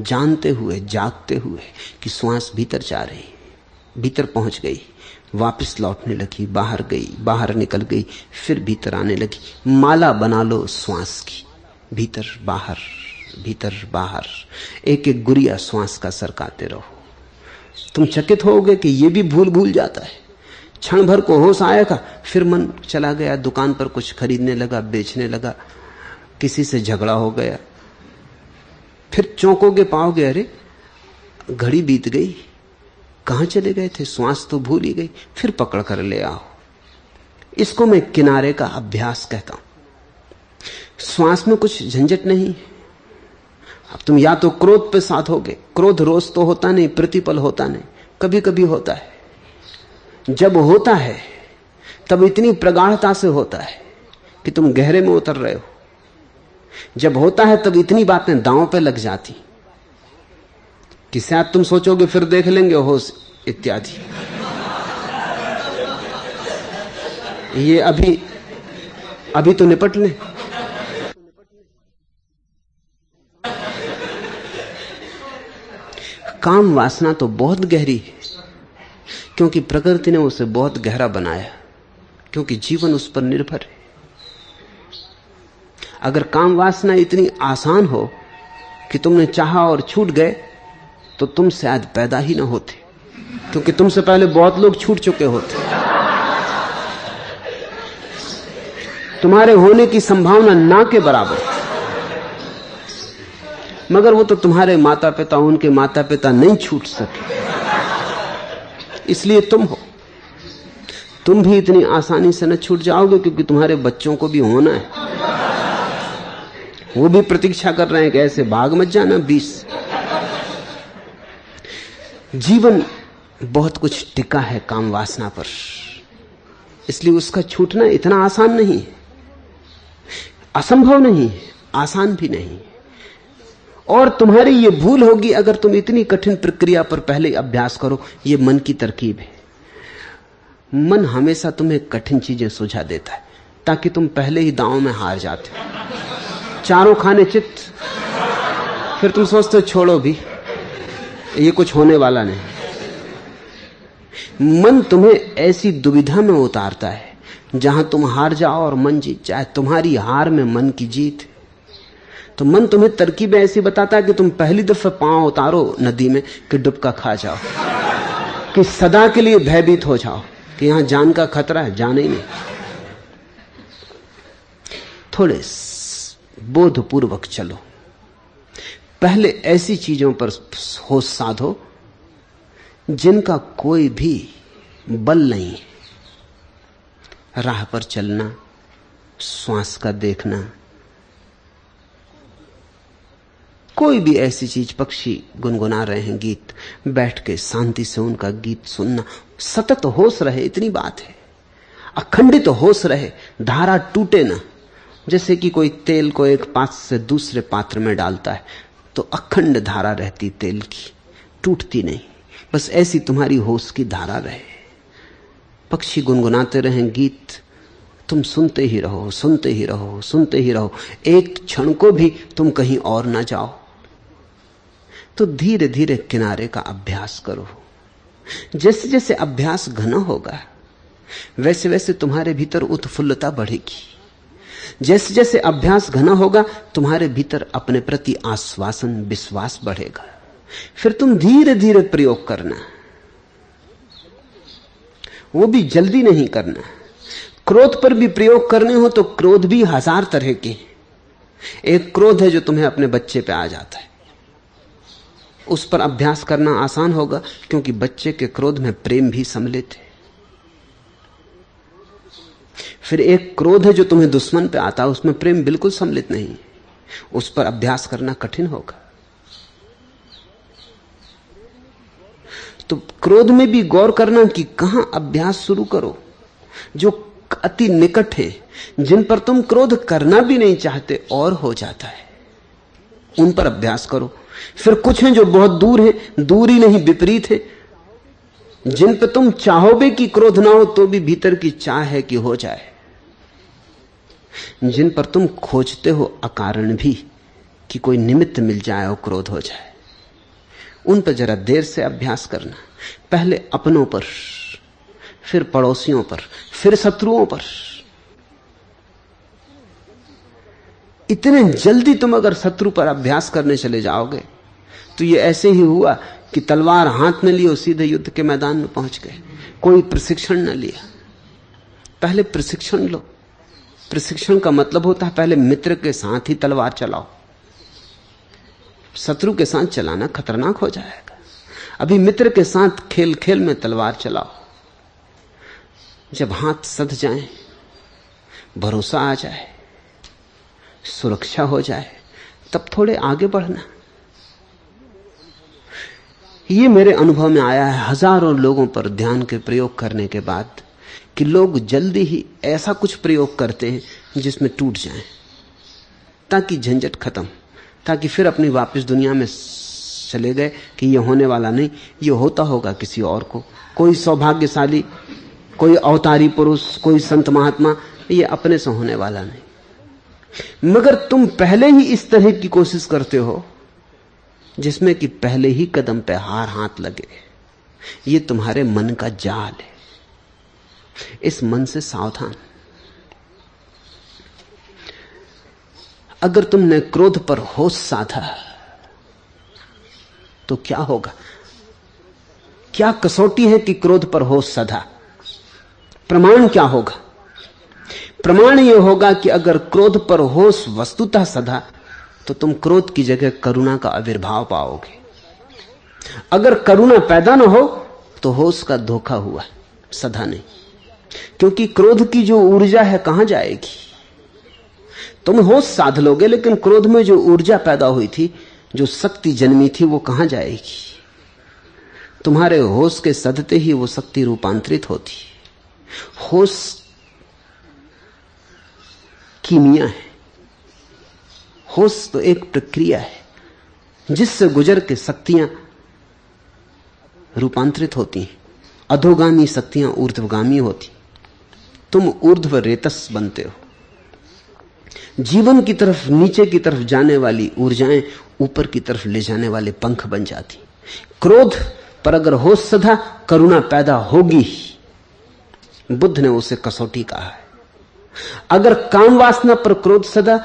जानते हुए, जागते हुए कि श्वास भीतर जा रही, भीतर पहुंच गई, वापस लौटने लगी, बाहर गई, बाहर निकल गई, फिर भीतर आने लगी। माला बना लो श्वास की, भीतर बाहर, भीतर बाहर। एक एक गुरिया श्वास का सरकाते रहो। तुम चकित होगे कि यह भी भूल जाता है। क्षण भर को होश आएगा, फिर मन चला गया, दुकान पर कुछ खरीदने लगा, बेचने लगा, किसी से झगड़ा हो गया। फिर चौंकोगे, पाओगे अरे घड़ी बीत गई, कहां चले गए थे, श्वास तो भूल ही गई। फिर पकड़ कर ले आओ। इसको मैं किनारे का अभ्यास कहता हूं। श्वास में कुछ झंझट नहीं। अब तुम या तो क्रोध पे साधोगे। क्रोध रोज तो होता नहीं, प्रतिपल होता नहीं, कभी कभी होता है। जब होता है तब इतनी प्रगाढ़ता से होता है कि तुम गहरे में उतर रहे हो। जब होता है तब इतनी बातें दांव पे लग जाती कि शायद तुम सोचोगे फिर देख लेंगे होश इत्यादि। ये अभी तो निपट लें। काम वासना तो बहुत गहरी है, क्योंकि प्रकृति ने उसे बहुत गहरा बनाया, क्योंकि जीवन उस पर निर्भर है। अगर काम वासना इतनी आसान हो कि तुमने चाहा और छूट गए, तो तुम शायद पैदा ही ना होते, क्योंकि तुमसे पहले बहुत लोग छूट चुके होते। तुम्हारे होने की संभावना ना के बराबर। मगर वो तो तुम्हारे माता पिता, उनके माता पिता नहीं छूट सके, इसलिए तुम हो। तुम भी इतनी आसानी से न छूट जाओगे, क्योंकि तुम्हारे बच्चों को भी होना है। वो भी प्रतीक्षा कर रहे हैं कि ऐसे भाग मत जाना 20। जीवन बहुत कुछ टिका है काम वासना पर। इसलिए उसका छूटना इतना आसान नहीं है, असंभव नहीं है, आसान भी नहीं। और तुम्हारी ये भूल होगी अगर तुम इतनी कठिन प्रक्रिया पर पहले अभ्यास करो। ये मन की तरकीब है। मन हमेशा तुम्हें कठिन चीजें सुझा देता है ताकि तुम पहले ही दांव में हार जाते हो। चारों खाने चित्त, फिर तुम सोचते हो छोड़ो भी, ये कुछ होने वाला नहीं। मन तुम्हें ऐसी दुविधा में उतारता है जहां तुम हार जाओ और मन जीत जाए। तुम्हारी हार में मन की जीत। तो मन तुम्हें तरकीबें ऐसी बताता है कि तुम पहली दफे पांव उतारो नदी में कि डुबका खा जाओ, कि सदा के लिए भयभीत हो जाओ कि यहां जान का खतरा है, जाने ही नहीं। थोड़े बोधपूर्वक चलो। पहले ऐसी चीजों पर होश साधो जिनका कोई भी बल नहीं है। राह पर चलना, श्वास का देखना, कोई भी ऐसी चीज, पक्षी गुनगुना रहे हैं गीत, बैठ के शांति से उनका गीत सुनना। सतत होश रहे, इतनी बात है। अखंडित होश रहे, धारा टूटे ना। जैसे कि कोई तेल को एक पात्र से दूसरे पात्र में डालता है तो अखंड धारा रहती तेल की, टूटती नहीं। बस ऐसी तुम्हारी होश की धारा रहे। पक्षी गुनगुनाते रहें गीत, तुम सुनते ही रहो, सुनते ही रहो, सुनते ही रहो। एक क्षण को भी तुम कहीं और ना जाओ। तो धीरे धीरे किनारे का अभ्यास करो। जैसे जैसे अभ्यास घना होगा वैसे वैसे तुम्हारे भीतर उत्फुल्लता बढ़ेगी। जैसे जैसे अभ्यास घना होगा तुम्हारे भीतर अपने प्रति आश्वासन, विश्वास बढ़ेगा। फिर तुम धीरे धीरे प्रयोग करना, वो भी जल्दी नहीं करना। क्रोध पर भी प्रयोग करने हो तो क्रोध भी हजार तरह के। एक क्रोध है जो तुम्हें अपने बच्चे पे आ जाता है, उस पर अभ्यास करना आसान होगा क्योंकि बच्चे के क्रोध में प्रेम भी सम्मिलित है। फिर एक क्रोध है जो तुम्हें दुश्मन पे आता है, उसमें प्रेम बिल्कुल सम्मिलित नहीं, उस पर अभ्यास करना कठिन होगा। तो क्रोध में भी गौर करना कि कहां अभ्यास शुरू करो। जो अति निकट है, जिन पर तुम क्रोध करना भी नहीं चाहते और हो जाता है, उन पर अभ्यास करो। फिर कुछ हैं जो बहुत दूर है, दूर ही नहीं विपरीत है, जिन पर तुम चाहोगे कि क्रोध ना हो तो भी भीतर की चाह है कि हो जाए। जिन पर तुम खोजते हो अकारण भी कि कोई निमित्त मिल जाए और क्रोध हो जाए, उन पर जरा देर से अभ्यास करना। पहले अपनों पर, फिर पड़ोसियों पर, फिर शत्रुओं पर। इतने जल्दी तुम अगर शत्रु पर अभ्यास करने चले जाओगे तो ये ऐसे ही हुआ कि तलवार हाथ में लियो सीधे युद्ध के मैदान में पहुंच गए। कोई प्रशिक्षण न लिया। पहले प्रशिक्षण लो। प्रशिक्षण का मतलब होता है पहले मित्र के साथ ही तलवार चलाओ। शत्रु के साथ चलाना खतरनाक हो जाएगा। अभी मित्र के साथ खेल खेल में तलवार चलाओ। जब हाथ सध जाए, भरोसा आ जाए, सुरक्षा हो जाए, तब थोड़े आगे बढ़ना। ये मेरे अनुभव में आया है हजारों लोगों पर ध्यान के प्रयोग करने के बाद कि लोग जल्दी ही ऐसा कुछ प्रयोग करते हैं जिसमें टूट जाएं, ताकि झंझट खत्म, ताकि फिर अपनी वापस दुनिया में चले गए कि ये होने वाला नहीं, ये होता होगा किसी और को, कोई सौभाग्यशाली, कोई अवतारी पुरुष, कोई संत महात्मा, ये अपने से होने वाला नहीं। मगर तुम पहले ही इस तरह की कोशिश करते हो जिसमें कि पहले ही कदम पे हार हाथ लगे। ये तुम्हारे मन का जाल है। इस मन से सावधान। अगर तुमने क्रोध पर होश साधा तो क्या होगा? क्या कसौटी है कि क्रोध पर होश साधा? प्रमाण क्या होगा? प्रमाण यह होगा कि अगर क्रोध पर होश वस्तुतः सधा तो तुम क्रोध की जगह करुणा का आविर्भाव पाओगे। अगर करुणा पैदा न हो तो होश का धोखा हुआ, सधा नहीं। क्योंकि क्रोध की जो ऊर्जा है कहां जाएगी? तुम होश साध लोगे लेकिन क्रोध में जो ऊर्जा पैदा हुई थी, जो शक्ति जन्मी थी, वो कहां जाएगी? तुम्हारे होश के सधते ही वो शक्ति रूपांतरित होती। होश कीमिया है। होश तो एक प्रक्रिया है जिससे गुजर के शक्तियां रूपांतरित होती हैं। अधोगामी शक्तियां ऊर्ध्वगामी होती। तुम ऊर्ध्व रेतस बनते हो। जीवन की तरफ, नीचे की तरफ जाने वाली ऊर्जाएं ऊपर की तरफ ले जाने वाले पंख बन जाती। क्रोध पर अगर होश सधा, करुणा पैदा होगी। बुद्ध ने उसे कसौटी कहा है। अगर काम वासना पर क्रोध सदा,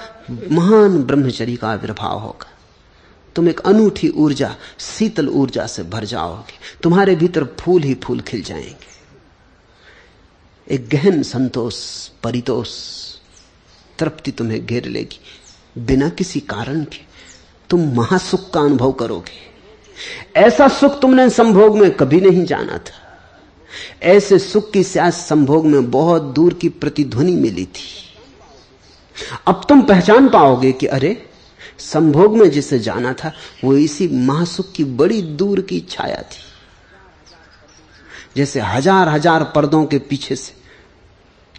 महान ब्रह्मचर्य का आविर्भाव होगा। तुम एक अनूठी ऊर्जा, शीतल ऊर्जा से भर जाओगे। तुम्हारे भीतर फूल ही फूल खिल जाएंगे। एक गहन संतोष, परितोष, तृप्ति तुम्हें घेर लेगी। बिना किसी कारण के तुम महासुख का अनुभव करोगे। ऐसा सुख तुमने संभोग में कभी नहीं जाना था। ऐसे सुख की शायद संभोग में बहुत दूर की प्रतिध्वनि मिली थी। अब तुम पहचान पाओगे कि अरे, संभोग में जिसे जाना था वो इसी महासुख की बड़ी दूर की छाया थी। जैसे हजार हजार पर्दों के पीछे से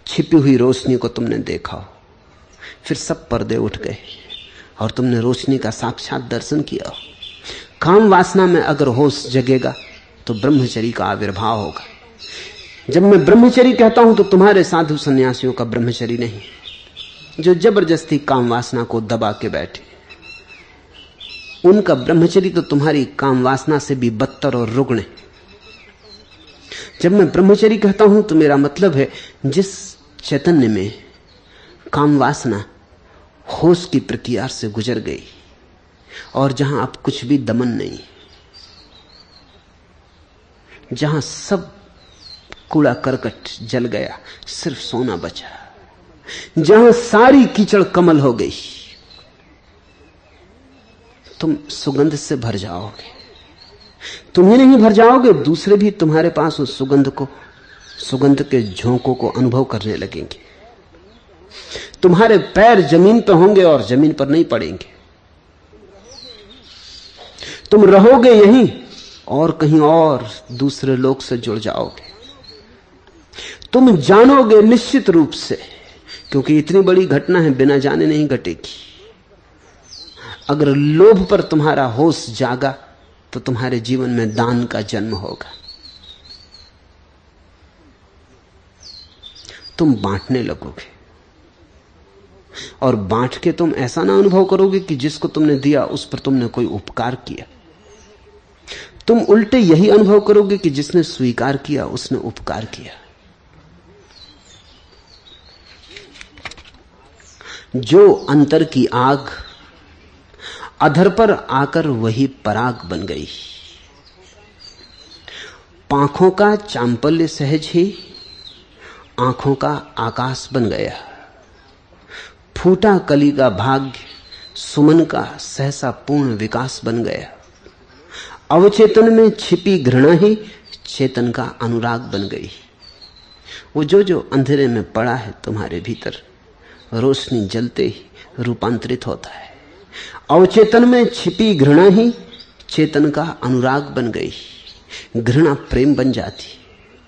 छिपी हुई रोशनी को तुमने देखा हो, फिर सब पर्दे उठ गए और तुमने रोशनी का साक्षात दर्शन किया हो। काम वासना में अगर होश जगेगा तो ब्रह्मचर्य का आविर्भाव होगा। जब मैं ब्रह्मचर्य कहता हूं तो तुम्हारे साधु सन्यासियों का ब्रह्मचर्य नहीं, जो जबरदस्ती काम वासना को दबा के बैठे। उनका ब्रह्मचर्य तो तुम्हारी काम वासना से भी बदतर और रुग्ण है। जब मैं ब्रह्मचर्य कहता हूं तो मेरा मतलब है जिस चैतन्य में काम वासना होश की प्रक्रिया से गुजर गई और जहां अब कुछ भी दमन नहीं, जहां सब कूड़ा करकट जल गया, सिर्फ सोना बचा, जहां सारी कीचड़ कमल हो गई, तुम सुगंध से भर जाओगे। तुम ही नहीं भर जाओगे, दूसरे भी तुम्हारे पास उस सुगंध को, सुगंध के झोंकों को अनुभव करने लगेंगे। तुम्हारे पैर जमीन पर होंगे और जमीन पर नहीं पड़ेंगे। तुम रहोगे यहीं और कहीं और दूसरे लोक से जुड़ जाओगे। तुम जानोगे निश्चित रूप से, क्योंकि इतनी बड़ी घटना है, बिना जाने नहीं घटेगी। अगर लोभ पर तुम्हारा होश जागा तो तुम्हारे जीवन में दान का जन्म होगा। तुम बांटने लगोगे और बांट के तुम ऐसा ना अनुभव करोगे कि जिसको तुमने दिया उस पर तुमने कोई उपकार किया। तुम उल्टे यही अनुभव करोगे कि जिसने स्वीकार किया उसने उपकार किया। जो अंतर की आग, अधर पर आकर वही पराग बन गई। पांखों का चांपल्य सहज ही आंखों का आकाश बन गया। फूटा कली का भाग्य सुमन का सहसा पूर्ण विकास बन गया। अवचेतन में छिपी घृणा ही चेतन का अनुराग बन गई। वो जो अंधेरे में पड़ा है तुम्हारे भीतर, रोशनी जलते ही रूपांतरित होता है। अवचेतन में छिपी घृणा ही चेतन का अनुराग बन गई। घृणा प्रेम बन जाती,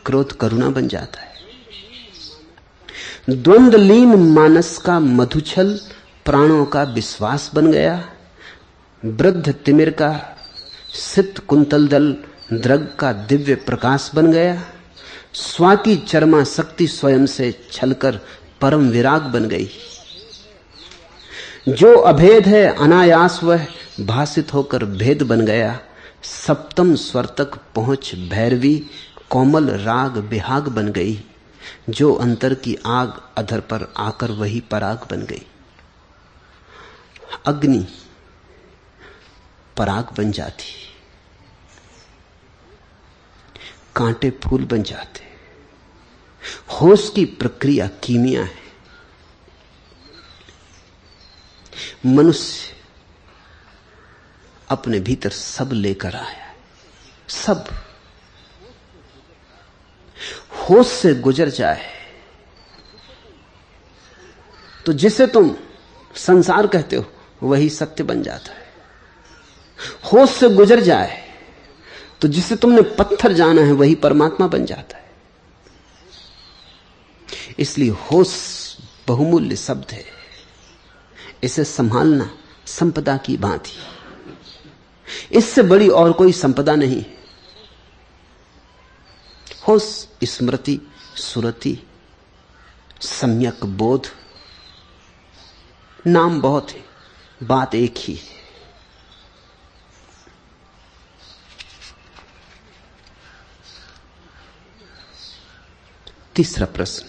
क्रोध करुणा बन जाता है। द्वंद्वलीन मानस का मधुछल प्राणों का विश्वास बन गया। वृद्ध तिमिर का सित कुंतल दल द्रग का दिव्य प्रकाश बन गया। स्वाति चरमा शक्ति स्वयं से छलकर परम विराग बन गई। जो अभेद है अनायास वह भासित होकर भेद बन गया। सप्तम स्वर तक पहुंच भैरवी कोमल राग बिहाग बन गई। जो अंतर की आग अधर पर आकर वही पराग बन गई। अग्नि पराग बन जाती, कांटे फूल बन जाते। होश की प्रक्रिया कीमिया है। मनुष्य अपने भीतर सब लेकर आया है, सब। होश से गुजर जाए तो जिसे तुम संसार कहते हो वही सत्य बन जाता है। होश से गुजर जाए तो जिसे तुमने पत्थर जाना है वही परमात्मा बन जाता है। इसलिए होश बहुमूल्य शब्द है। इसे संभालना संपदा की भांति, इससे बड़ी और कोई संपदा नहीं। होश, स्मृति, सुरति, सम्यक बोध, नाम बहुत है, बात एक ही है। तीसरा प्रश्न,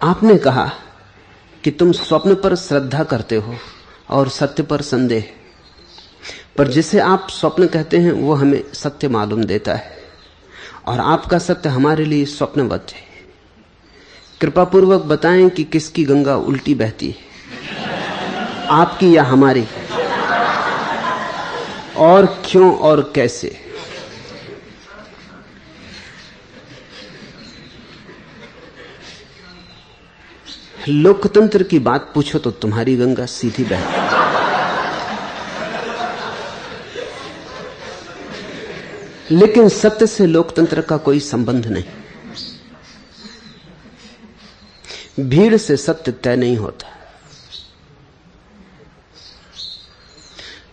आपने कहा कि तुम स्वप्न पर श्रद्धा करते हो और सत्य पर संदेह, पर जिसे आप स्वप्न कहते हैं वो हमें सत्य मालूम देता है और आपका सत्य हमारे लिए स्वप्नवत है। कृपा पूर्वक बताएं कि किसकी गंगा उल्टी बहती है, आपकी या हमारी, और क्यों और कैसे। लोकतंत्र की बात पूछो तो तुम्हारी गंगा सीधी बहती, लेकिन सत्य से लोकतंत्र का कोई संबंध नहीं। भीड़ से सत्य तय नहीं होता।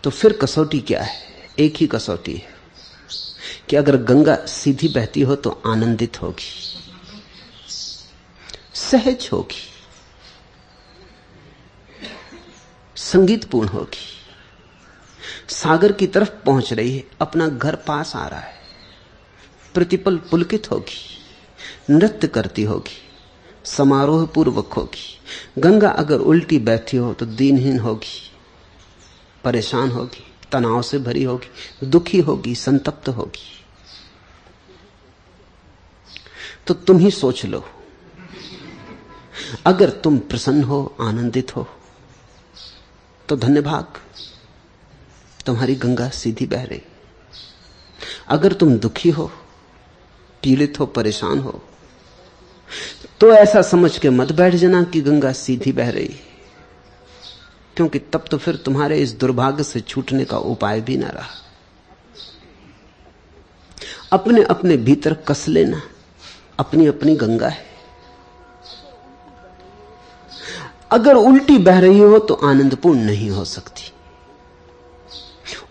तो फिर कसौटी क्या है? एक ही कसौटी है कि अगर गंगा सीधी बहती हो तो आनंदित होगी, सहज होगी, संगीतपूर्ण होगी, सागर की तरफ पहुंच रही है, अपना घर पास आ रहा है, प्रतिपल पुलकित होगी, नृत्य करती होगी, समारोह पूर्वक होगी। गंगा अगर उल्टी बहती हो तो दीनहीन होगी, परेशान होगी, तनाव से भरी होगी, दुखी होगी, संतप्त होगी। तो तुम ही सोच लो, अगर तुम प्रसन्न हो, आनंदित हो तो धन्य भाग, तुम्हारी गंगा सीधी बह रही। अगर तुम दुखी हो, पीड़ित हो, परेशान हो तो ऐसा समझ के मत बैठ जाना कि गंगा सीधी बह रही, क्योंकि तब तो फिर तुम्हारे इस दुर्भाग्य से छूटने का उपाय भी ना रहा। अपने अपने भीतर कस लेना, अपनी अपनी गंगा है। अगर उल्टी बह रही हो तो आनंदपूर्ण नहीं हो सकती।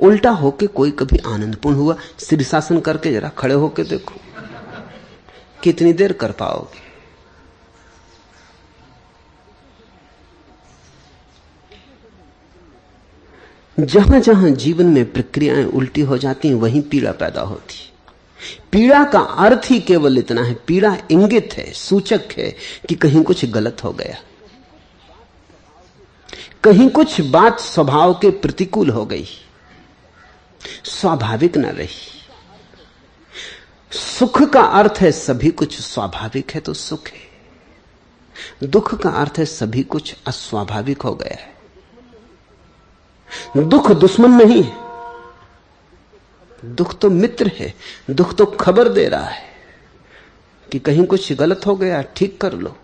उल्टा होके कोई कभी आनंदपूर्ण हुआ? शीर्षासन करके जरा खड़े होके देखो, कितनी देर कर पाओगे? जहां जहां जीवन में प्रक्रियाएं उल्टी हो जाती हैं वहीं पीड़ा पैदा होती। पीड़ा का अर्थ ही केवल इतना है, पीड़ा इंगित है, सूचक है कि कहीं कुछ गलत हो गया, कहीं कुछ बात स्वभाव के प्रतिकूल हो गई, स्वाभाविक न रही। सुख का अर्थ है सभी कुछ स्वाभाविक है तो सुख है। दुख का अर्थ है सभी कुछ अस्वाभाविक हो गया है। दुख दुश्मन नहीं है, दुख तो मित्र है। दुख तो खबर दे रहा है कि कहीं कुछ गलत हो गया, ठीक कर लो।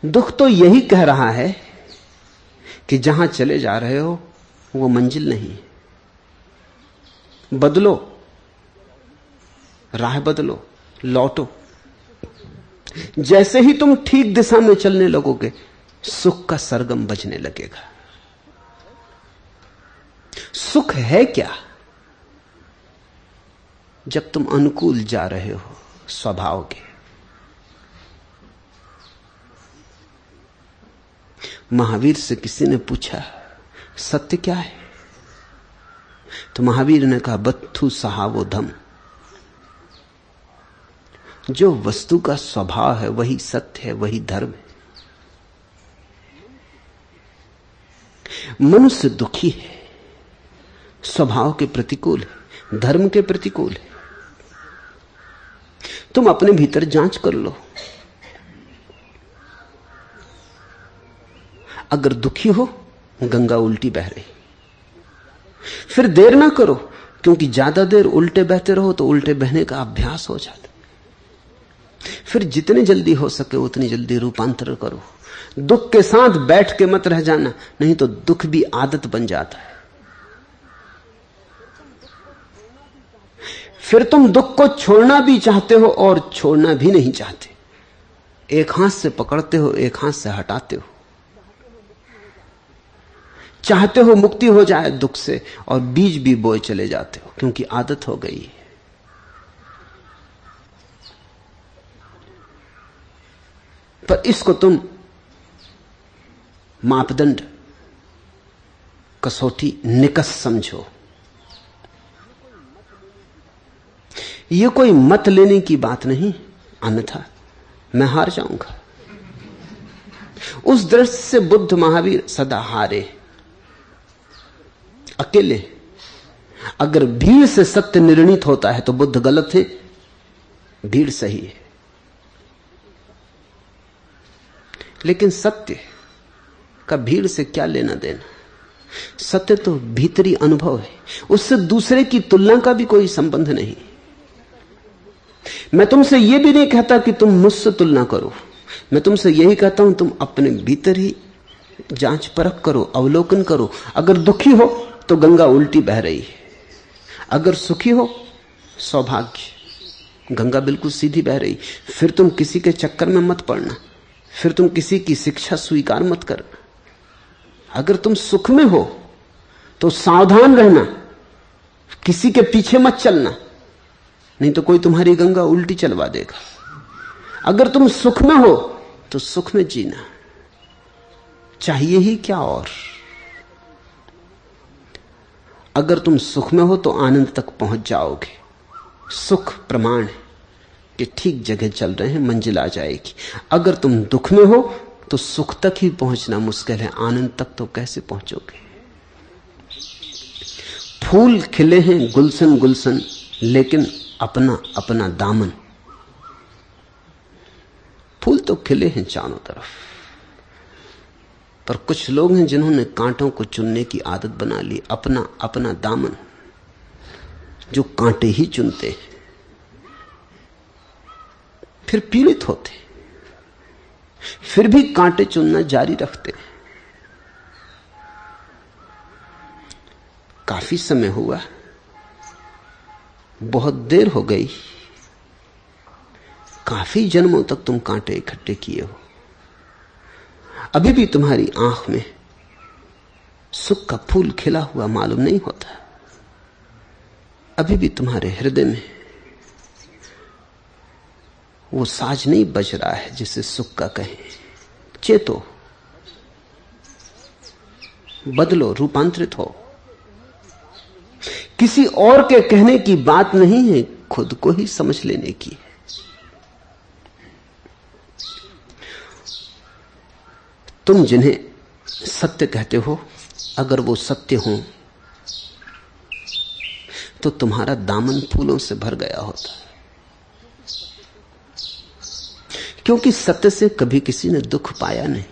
दुख तो यही कह रहा है कि जहां चले जा रहे हो वो मंजिल नहीं है, बदलो, राह बदलो, लौटो। जैसे ही तुम ठीक दिशा में चलने लगोगे सुख का सरगम बजने लगेगा। सुख है क्या? जब तुम अनुकूल जा रहे हो स्वभाव के। महावीर से किसी ने पूछा सत्य क्या है, तो महावीर ने कहा बत्थु सहावो धम। जो वस्तु का स्वभाव है वही सत्य है, वही धर्म है। मनुष्य दुखी है, स्वभाव के प्रतिकूल है, धर्म के प्रतिकूल है। तुम अपने भीतर जांच कर लो। अगर दुखी हो, गंगा उल्टी बह रही, फिर देर ना करो, क्योंकि ज्यादा देर उल्टे बहते रहो तो उल्टे बहने का अभ्यास हो जाता। फिर जितने जल्दी हो सके उतनी जल्दी रूपांतर करो। दुख के साथ बैठ के मत रह जाना, नहीं तो दुख भी आदत बन जाता है। फिर तुम दुख को छोड़ना भी चाहते हो और छोड़ना भी नहीं चाहते। एक हाथ से पकड़ते हो, एक हाथ से हटाते हो। चाहते हो मुक्ति हो जाए दुख से, और बीज भी बोए चले जाते हो क्योंकि आदत हो गई है। पर इसको तुम मापदंड, कसौटी, निकष समझो। यह कोई मत लेने की बात नहीं, अन्यथा मैं हार जाऊंगा। उस दृष्टि से बुद्ध महावीर सदा हारे, अकेले। अगर भीड़ से सत्य निर्णीत होता है तो बुद्ध गलत है, भीड़ सही है। लेकिन सत्य का भीड़ से क्या लेना देना? सत्य तो भीतरी अनुभव है, उससे दूसरे की तुलना का भी कोई संबंध नहीं। मैं तुमसे यह भी नहीं कहता कि तुम मुझसे तुलना करो, मैं तुमसे यही कहता हूं तुम अपने भीतर ही जांच परख करो, अवलोकन करो। अगर दुखी हो तो गंगा उल्टी बह रही है, अगर सुखी हो सौभाग्य, गंगा बिल्कुल सीधी बह रही। फिर तुम किसी के चक्कर में मत पड़ना, फिर तुम किसी की शिक्षा स्वीकार मत करना। अगर तुम सुख में हो तो सावधान रहना, किसी के पीछे मत चलना, नहीं तो कोई तुम्हारी गंगा उल्टी चलवा देगा। अगर तुम सुख में हो तो सुख में जीना, चाहिए ही क्या और। अगर तुम सुख में हो तो आनंद तक पहुंच जाओगे। सुख प्रमाण है कि ठीक जगह चल रहे हैं, मंजिल आ जाएगी। अगर तुम दुख में हो तो सुख तक ही पहुंचना मुश्किल है, आनंद तक तो कैसे पहुंचोगे? फूल खिले हैं गुलशन गुलशन, लेकिन अपना अपना दामन। फूल तो खिले हैं चारों तरफ, पर कुछ लोग हैं जिन्होंने कांटों को चुनने की आदत बना ली। अपना अपना दामन, जो कांटे ही चुनते हैं, फिर पीड़ित होते, फिर भी कांटे चुनना जारी रखते। काफी समय हुआ, बहुत देर हो गई, काफी जन्मों तक तुम कांटे इकट्ठे किए हो, अभी भी तुम्हारी आंख में सुख का फूल खिला हुआ मालूम नहीं होता। अभी भी तुम्हारे हृदय में वो साज नहीं बज रहा है जिसे सुख का कहें। चेतो, बदलो, रूपांतरित हो। किसी और के कहने की बात नहीं है, खुद को ही समझ लेने की है। तुम जिन्हें सत्य कहते हो, अगर वो सत्य हो तो तुम्हारा दामन फूलों से भर गया होता है, क्योंकि सत्य से कभी किसी ने दुख पाया नहीं।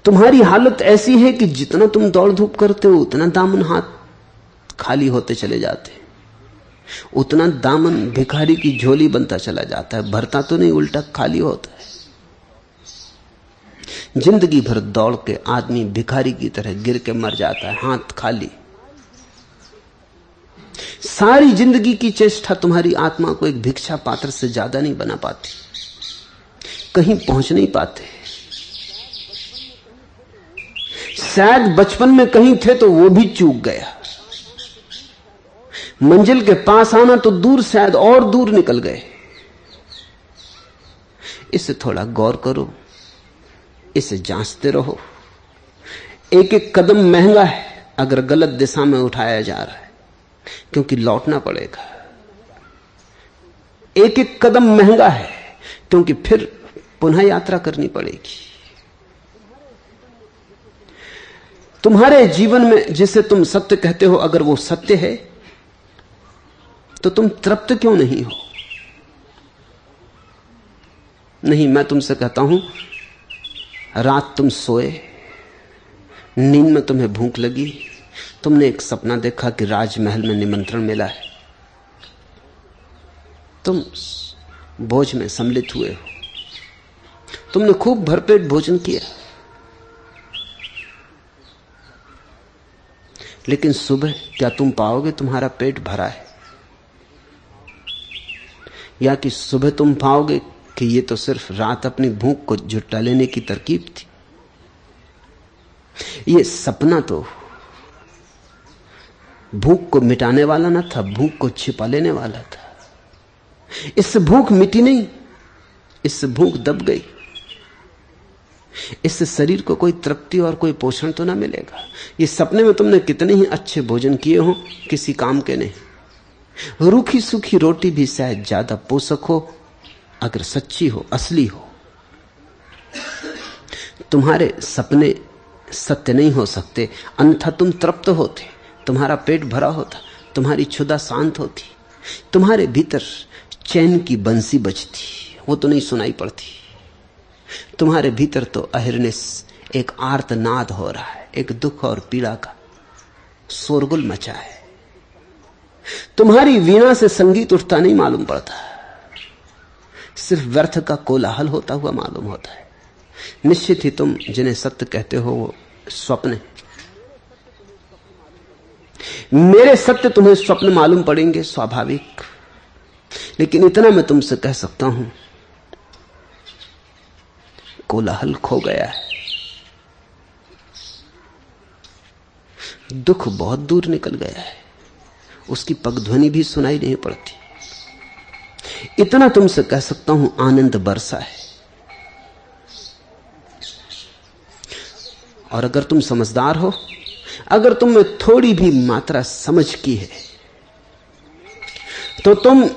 तुम्हारी हालत ऐसी है कि जितना तुम दौड़ धूप करते हो उतना दामन हाथ खाली होते चले जाते, उतना दामन भिखारी की झोली बनता चला जाता है। भरता तो नहीं, उल्टा खाली होता है। जिंदगी भर दौड़ के आदमी भिखारी की तरह गिर के मर जाता है, हाथ खाली। सारी जिंदगी की चेष्टा तुम्हारी आत्मा को एक भिक्षा पात्र से ज्यादा नहीं बना पाती, कहीं पहुंच नहीं पाते। शायद बचपन में कहीं थे तो वो भी चूक गया, मंजिल के पास आना तो दूर, शायद और दूर निकल गए। इसे थोड़ा गौर करो, इसे जांचते रहो। एक एक कदम महंगा है अगर गलत दिशा में उठाया जा रहा है, क्योंकि लौटना पड़ेगा। एक एक कदम महंगा है क्योंकि फिर पुनः यात्रा करनी पड़ेगी। तुम्हारे जीवन में जिसे तुम सत्य कहते हो, अगर वो सत्य है तो तुम तृप्त क्यों नहीं हो? नहीं, मैं तुमसे कहता हूं, रात तुम सोए, नींद में तुम्हें भूख लगी, तुमने एक सपना देखा कि राजमहल में निमंत्रण मिला है, तुम भोज में सम्मिलित हुए हो, तुमने खूब भरपेट भोजन किया, लेकिन सुबह क्या तुम पाओगे तुम्हारा पेट भरा है? या कि सुबह तुम पाओगे कि ये तो सिर्फ रात अपनी भूख को झुट्टा लेने की तरकीब थी? ये सपना तो भूख को मिटाने वाला ना था, भूख को छिपा लेने वाला था। इससे भूख मिटी नहीं, इससे भूख दब गई। इससे शरीर को कोई तृप्ति और कोई पोषण तो ना मिलेगा। ये सपने में तुमने कितने ही अच्छे भोजन किए हो, किसी काम के नहीं। रूखी सूखी रोटी भी शायद ज्यादा पोषक हो अगर सच्ची हो, असली हो। तुम्हारे सपने सत्य नहीं हो सकते, अन्यथा तुम तृप्त होते, तुम्हारा पेट भरा होता, तुम्हारी क्षुधा शांत होती, तुम्हारे भीतर चैन की बंसी बजती, वो तो नहीं सुनाई पड़ती। तुम्हारे भीतर तो अहिर्निश एक आर्तनाद हो रहा है, एक दुख और पीड़ा का शोरगुल मचा है। तुम्हारी वीणा से संगीत उठता नहीं मालूम पड़ता, सिर्फ व्यर्थ का कोलाहल होता हुआ मालूम होता है। निश्चित ही तुम जिन्हें सत्य कहते हो वो स्वप्न है। मेरे सत्य तुम्हें स्वप्न मालूम पड़ेंगे, स्वाभाविक। लेकिन इतना मैं तुमसे कह सकता हूं, कोलाहल खो गया है, दुख बहुत दूर निकल गया है, उसकी पगध्वनि भी सुनाई नहीं पड़ती। इतना तुमसे कह सकता हूं, आनंद बरसा है। और अगर तुम समझदार हो, अगर तुम में थोड़ी भी मात्रा समझ की है, तो तुम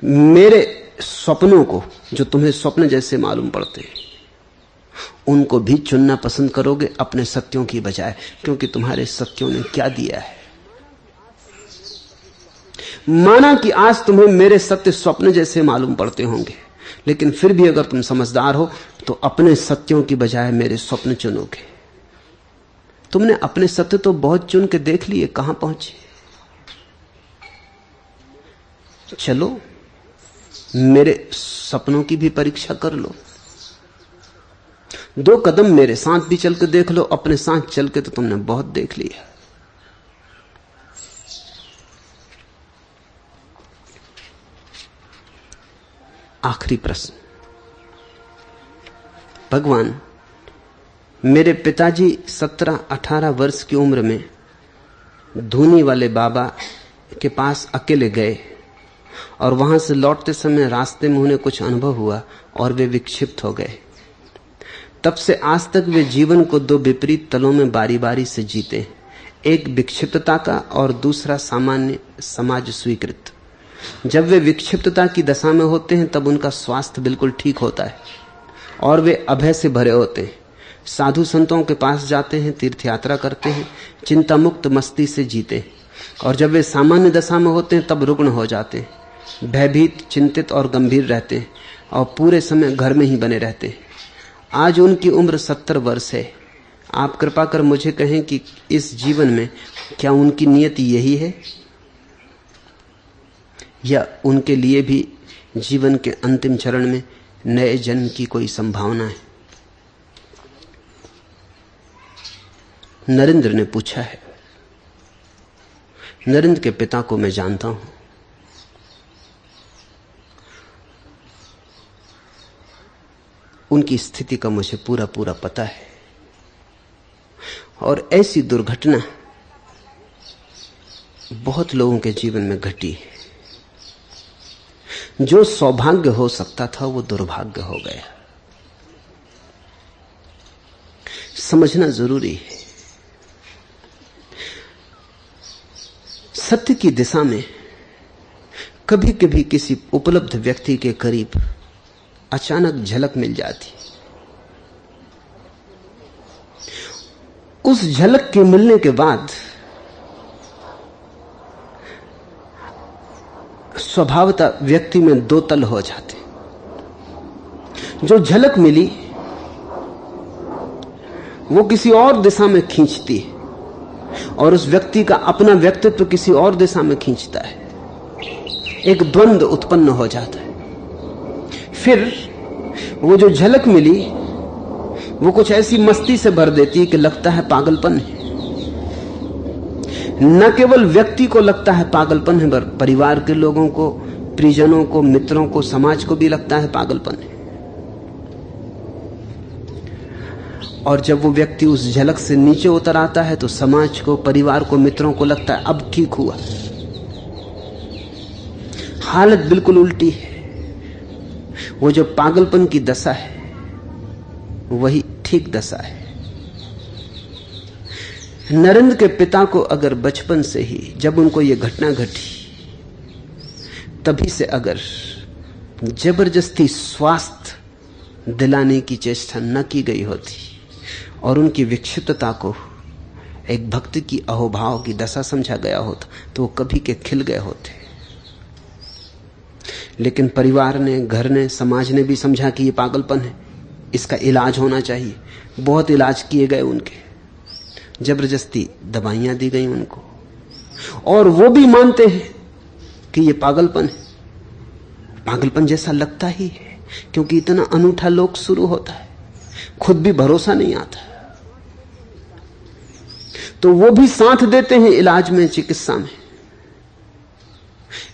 मेरे स्वप्नों को, जो तुम्हें स्वप्न जैसे मालूम पड़ते हैं, उनको भी चुनना पसंद करोगे अपने सत्यों की बजाय। क्योंकि तुम्हारे सत्यों ने क्या दिया है। माना कि आज तुम्हें मेरे सत्य स्वप्न जैसे मालूम पड़ते होंगे, लेकिन फिर भी अगर तुम समझदार हो तो अपने सत्यों की बजाय मेरे स्वप्न चुनोगे। तुमने अपने सत्य तो बहुत चुन के देख लिए, कहां पहुंचे। चलो मेरे सपनों की भी परीक्षा कर लो, 2 कदम मेरे साथ भी चल के देख लो। अपने साथ चल के तो तुमने बहुत देख लिया। आखिरी प्रश्न। भगवान, मेरे पिताजी 17-18 वर्ष की उम्र में धूनी वाले बाबा के पास अकेले गए और वहां से लौटते समय रास्ते में उन्हें कुछ अनुभव हुआ और वे विक्षिप्त हो गए। तब से आज तक वे जीवन को 2 विपरीत तलों में बारी बारी से जीते, एक विक्षिप्तता का और दूसरा सामान्य समाज स्वीकृत। जब वे विक्षिप्तता की दशा में होते हैं तब उनका स्वास्थ्य बिल्कुल ठीक होता है और वे अभय से भरे होते हैं। साधु संतों के पास जाते हैं, तीर्थ यात्रा करते हैं, चिंता मुक्त मस्ती से जीते हैं। और जब वे सामान्य दशा में होते हैं तब रुग्ण हो जाते हैं, भयभीत, चिंतित और गंभीर रहते हैं और पूरे समय घर में ही बने रहते हैं। आज उनकी उम्र 70 वर्ष है। आप कृपा कर मुझे कहें कि इस जीवन में क्या उनकी नियति यही है या उनके लिए भी जीवन के अंतिम चरण में नए जन्म की कोई संभावना है। नरेंद्र ने पूछा है। नरेंद्र के पिता को मैं जानता हूं। उनकी स्थिति का मुझे पूरा पूरा पता है और ऐसी दुर्घटना बहुत लोगों के जीवन में घटी है। जो सौभाग्य हो सकता था वो दुर्भाग्य हो गया। समझना जरूरी है। सत्य की दिशा में कभी कभी किसी उपलब्ध व्यक्ति के करीब अचानक झलक मिल जाती। उस झलक के मिलने के बाद स्वभावतः व्यक्ति में 2 तल हो जाते। जो झलक मिली वो किसी और दिशा में खींचती है और उस व्यक्ति का अपना व्यक्तित्व किसी और दिशा में खींचता है। एक द्वंद्व उत्पन्न हो जाता है। फिर वो जो झलक मिली वो कुछ ऐसी मस्ती से भर देती है कि लगता है पागलपन है। न केवल व्यक्ति को लगता है पागलपन है, परिवार के लोगों को, परिजनों को, मित्रों को, समाज को भी लगता है पागलपन है। और जब वो व्यक्ति उस झलक से नीचे उतर आता है तो समाज को, परिवार को, मित्रों को लगता है अब ठीक हुआ। हालत बिल्कुल उल्टी है। वो जो पागलपन की दशा है वही ठीक दशा है। नरेंद्र के पिता को अगर बचपन से ही, जब उनको ये घटना घटी, तभी से अगर जबरदस्ती स्वास्थ्य दिलाने की चेष्टा न की गई होती और उनकी विक्षिप्तता को एक भक्ति की अहोभाव की दशा समझा गया होता तो वो कभी के खिल गए होते। लेकिन परिवार ने, घर ने, समाज ने भी समझा कि ये पागलपन है, इसका इलाज होना चाहिए। बहुत इलाज किए गए उनके, जबरदस्ती दवाइयां दी गई उनको, और वो भी मानते हैं कि ये पागलपन है। पागलपन जैसा लगता ही है क्योंकि इतना अनूठा लोक शुरू होता है, खुद भी भरोसा नहीं आता, तो वो भी साथ देते हैं इलाज में, चिकित्सा में।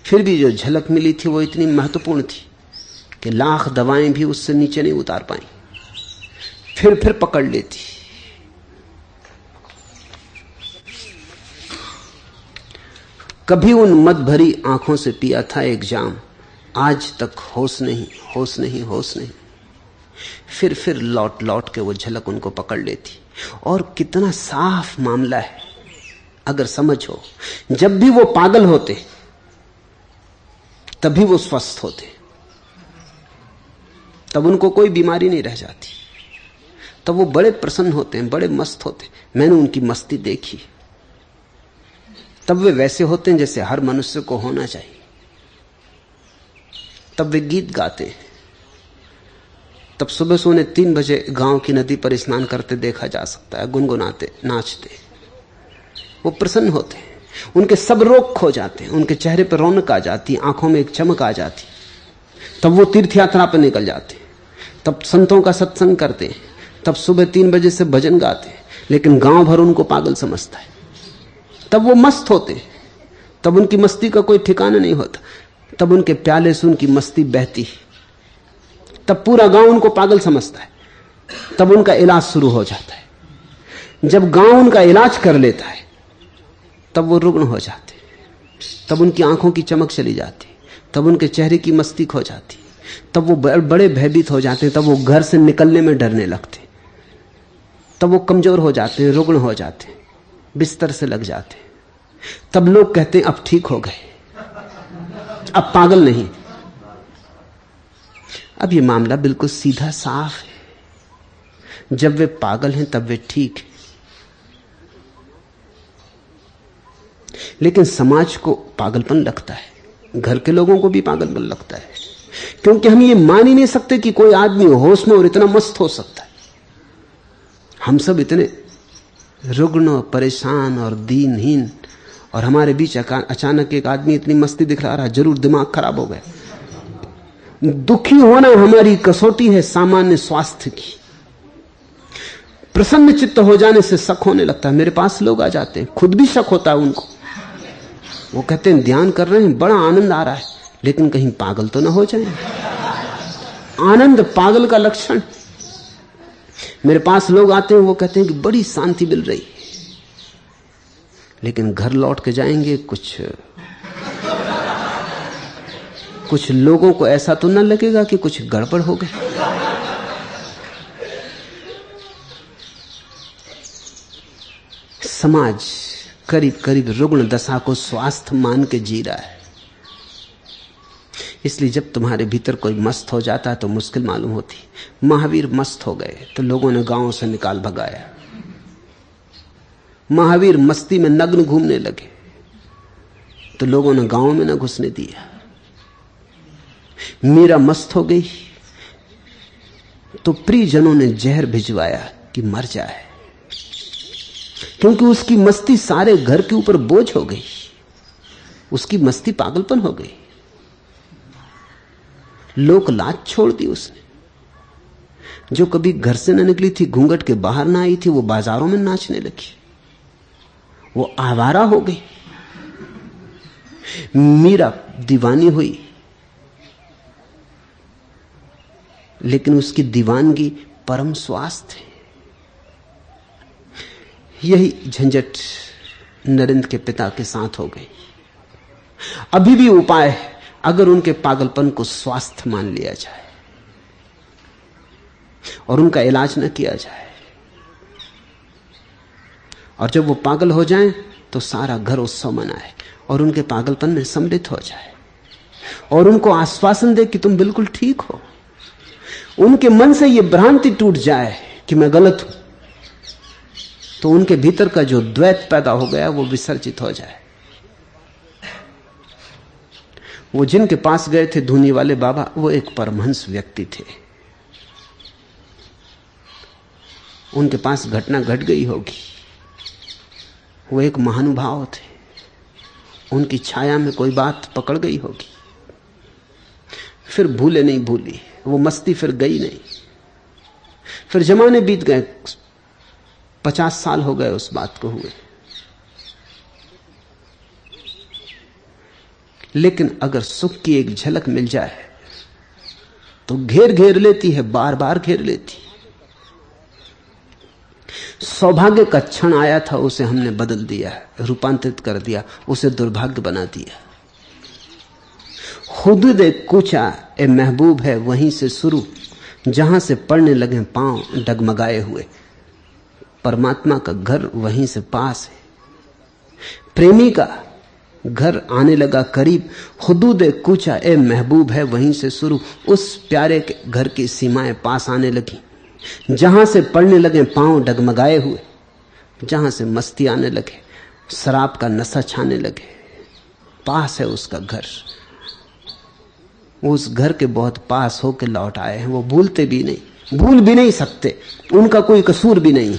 फिर भी जो झलक मिली थी वो इतनी महत्वपूर्ण थी कि लाख दवाएं भी उससे नीचे नहीं उतार पाई, फिर पकड़ लेती। कभी उन मद भरी आंखों से पिया था एक जाम, आज तक होश नहीं, होश नहीं, होश नहीं। फिर लौट लौट के वो झलक उनको पकड़ लेती। और कितना साफ मामला है अगर समझ हो। जब भी वो पागल होते तभी वो स्वस्थ होते, तब उनको कोई बीमारी नहीं रह जाती, तब वो बड़े प्रसन्न होते हैं, बड़े मस्त होते हैं। मैंने उनकी मस्ती देखी। तब वे वैसे होते हैं जैसे हर मनुष्य को होना चाहिए। तब वे गीत गाते हैं। तब सुबह से उन्हें 3 बजे गांव की नदी पर स्नान करते देखा जा सकता है, गुनगुनाते, नाचते। वो प्रसन्न होते हैं, उनके सब रोग खो जाते हैं, उनके चेहरे पर रौनक आ जाती, आंखों में एक चमक आ जाती। तब वो तीर्थ यात्रा पर निकल जाते, तब संतों का सत्संग करते हैं, तब सुबह 3 बजे से भजन गाते हैं। लेकिन गांव भर उनको पागल समझता है। तब वो मस्त होते हैं, तब उनकी मस्ती का कोई ठिकाना नहीं होता, तब उनके प्याले से उनकी मस्ती बहती, तब पूरा गांव उनको पागल समझता है। तब उनका इलाज शुरू हो जाता है। जब गांव उनका इलाज कर लेता है तब वो रुग्ण हो जाते, तब उनकी आंखों की चमक चली जाती, तब उनके चेहरे की मस्ती खो जाती, तब वो बड़े भयभीत हो जाते, तब वो घर से निकलने में डरने लगते, तब वो कमजोर हो जाते हैं, रुग्ण हो जाते हैं, बिस्तर से लग जाते। तब लोग कहते हैं अब ठीक हो गए, अब पागल नहीं। अब ये मामला बिल्कुल सीधा साफ है। जब वे पागल हैं तब वे ठीक हैं। लेकिन समाज को पागलपन लगता है, घर के लोगों को भी पागलपन लगता है, क्योंकि हम ये मान ही नहीं सकते कि कोई आदमी होश में और इतना मस्त हो सकता है। हम सब इतने रुग्ण, परेशान और दीनहीन, और हमारे बीच अचानक एक आदमी इतनी मस्ती दिखला रहा, जरूर दिमाग खराब हो गया। दुखी होना हमारी कसौटी है सामान्य स्वास्थ्य की। प्रसन्न चित्त हो जाने से शक होने लगता है। मेरे पास लोग आ जाते हैं, खुद भी शक होता है उनको। वो कहते हैं ध्यान कर रहे हैं, बड़ा आनंद आ रहा है, लेकिन कहीं पागल तो ना हो जाए। आनंद पागल का लक्षण। मेरे पास लोग आते हैं, वो कहते हैं कि बड़ी शांति मिल रही, लेकिन घर लौट के जाएंगे कुछ लोगों को ऐसा तो ना लगेगा कि कुछ गड़बड़ हो गई। समाज करीब करीब रुग्ण दशा को स्वास्थ्य मान के जी रहा है। इसलिए जब तुम्हारे भीतर कोई मस्त हो जाता है तो मुश्किल मालूम होती। महावीर मस्त हो गए तो लोगों ने गांव से निकाल भगाया। महावीर मस्ती में नग्न घूमने लगे तो लोगों ने गांव में न घुसने दिया। मीरा मस्त हो गई तो प्रियजनों ने जहर भिजवाया कि मर जाए, क्योंकि उसकी मस्ती सारे घर के ऊपर बोझ हो गई। उसकी मस्ती पागलपन हो गई। लोक लाज छोड़ दी उसने। जो कभी घर से न निकली थी, घूंघट के बाहर ना आई थी, वो बाजारों में नाचने लगी। वो आवारा हो गई। मीरा दीवानी हुई, लेकिन उसकी दीवानगी परम स्वास्थ्य है। यही झंझट नरेंद्र के पिता के साथ हो गई। अभी भी उपाय है, अगर उनके पागलपन को स्वास्थ्य मान लिया जाए और उनका इलाज न किया जाए, और जब वो पागल हो जाएं तो सारा घर उत्सव मनाए और उनके पागलपन में सम्मिलित हो जाए और उनको आश्वासन दे कि तुम बिल्कुल ठीक हो। उनके मन से ये भ्रांति टूट जाए कि मैं गलत हूं, तो उनके भीतर का जो द्वैत पैदा हो गया वो विसर्जित हो जाए। वो जिनके पास गए थे धूनी वाले बाबा, वो एक परमहंस व्यक्ति थे। उनके पास घटना घट गई होगी। वो एक महानुभाव थे, उनकी छाया में कोई बात पकड़ गई होगी। फिर भूले नहीं भूली वो मस्ती, फिर गई नहीं। फिर जमाने बीत गए, 50 साल हो गए उस बात को हुए। लेकिन अगर सुख की एक झलक मिल जाए तो घेर घेर लेती है, बार बार घेर लेती। सौभाग्य का क्षण आया था, उसे हमने बदल दिया, रूपांतरित कर दिया, उसे दुर्भाग्य बना दिया। हुदूद कूचा ए महबूब है वहीं से शुरू, जहां से पड़ने लगे पांव डगमगाए हुए। परमात्मा का घर वहीं से पास है, प्रेमी का घर आने लगा करीब। हुदूद कूचा ए महबूब है वहीं से शुरू, उस प्यारे के घर की सीमाएं पास आने लगी, जहां से पड़ने लगे पांव डगमगाए हुए, जहां से मस्ती आने लगे, शराब का नशा छाने लगे। पास है उसका घर, वो उस घर के बहुत पास होकर लौट आए हैं। वो भूलते भी नहीं, भूल भी नहीं सकते, उनका कोई कसूर भी नहीं।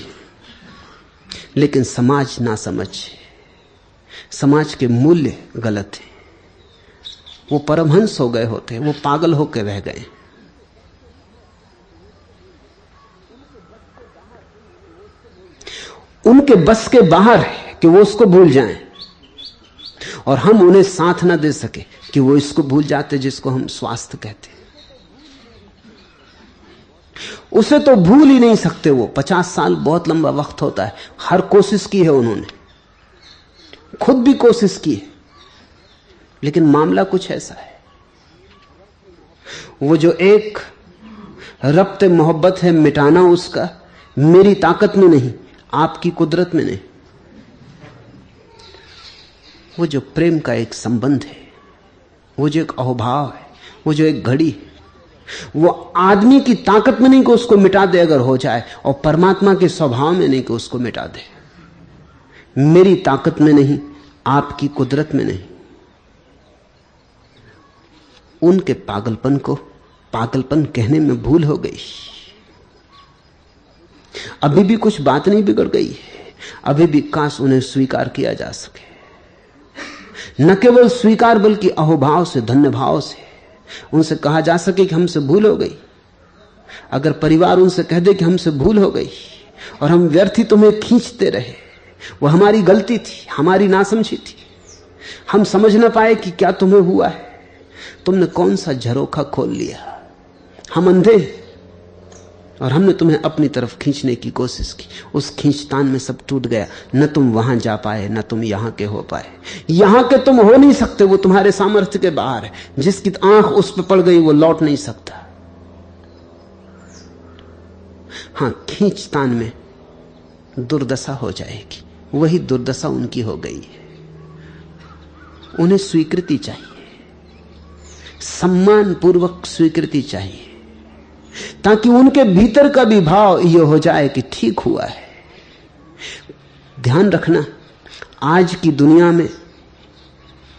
लेकिन समाज ना समझ, समाज के मूल्य गलत है। वो परमहंस हो गए होते, वो पागल होकर रह गए। उनके बस के बाहर है कि वो उसको भूल जाएं, और हम उन्हें साथ ना दे सके कि वो इसको भूल जाते जिसको हम स्वास्थ्य कहते हैं। उसे तो भूल ही नहीं सकते वो। 50 साल बहुत लंबा वक्त होता है। हर कोशिश की है उन्होंने, खुद भी कोशिश की है, लेकिन मामला कुछ ऐसा है। वो जो एक रब्ते मोहब्बत है, मिटाना उसका मेरी ताकत में नहीं, आपकी कुदरत में नहीं। वो जो प्रेम का एक संबंध है, वो जो एक अहोभाव है, वो जो एक घड़ी है, वो आदमी की ताकत में नहीं कि उसको मिटा दे अगर हो जाए, और परमात्मा के स्वभाव में नहीं कि उसको मिटा दे। मेरी ताकत में नहीं, आपकी कुदरत में नहीं। उनके पागलपन को पागलपन कहने में भूल हो गई। अभी भी कुछ बात नहीं बिगड़ गई है। अभी भी काश उन्हें स्वीकार किया जा सके, न केवल स्वीकार बल्कि अहोभाव से, धन्य भाव से उनसे कहा जा सके कि हमसे भूल हो गई। अगर परिवार उनसे कह दे कि हमसे भूल हो गई और हम व्यर्थी तुम्हें खींचते रहे, वो हमारी गलती थी, हमारी नासमझी थी, हम समझ ना पाए कि क्या तुम्हें हुआ है, तुमने कौन सा झरोखा खोल लिया, हम अंधे और हमने तुम्हें अपनी तरफ खींचने की कोशिश की। उस खींचतान में सब टूट गया। न तुम वहां जा पाए, न तुम यहां के हो पाए। यहां के तुम हो नहीं सकते, वो तुम्हारे सामर्थ्य के बाहर है। जिसकी आंख उस पर पड़ गई वो लौट नहीं सकता। हां, खींचतान में दुर्दशा हो जाएगी, वही दुर्दशा उनकी हो गई है। उन्हें स्वीकृति चाहिए, सम्मान पूर्वक स्वीकृति चाहिए, ताकि उनके भीतर का भी भाव यह हो जाए कि ठीक हुआ है। ध्यान रखना, आज की दुनिया में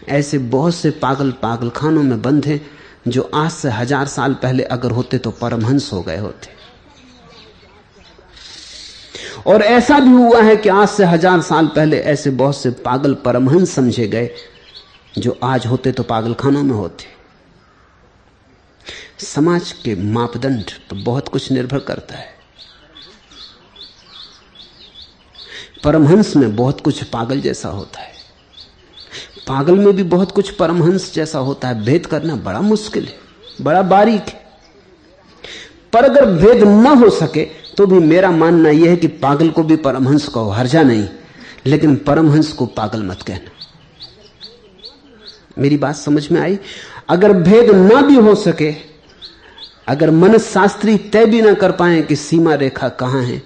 ऐसे बहुत से पागल पागलखानों में बंद हैं जो आज से 1000 साल पहले अगर होते तो परमहंस हो गए होते। और ऐसा भी हुआ है कि आज से 1000 साल पहले ऐसे बहुत से पागल परमहंस समझे गए जो आज होते तो पागलखानों में होते। समाज के मापदंड पर बहुत कुछ निर्भर करता है। परमहंस में बहुत कुछ पागल जैसा होता है, पागल में भी बहुत कुछ परमहंस जैसा होता है। भेद करना बड़ा मुश्किल है, बड़ा बारीक है। पर अगर भेद न हो सके तो भी मेरा मानना यह है कि पागल को भी परमहंस कहो, हर्जा नहीं, लेकिन परमहंस को पागल मत कहना। मेरी बात समझ में आई? अगर भेद ना भी हो सके, अगर मनशास्त्री तय भी ना कर पाए कि सीमा रेखा कहां है,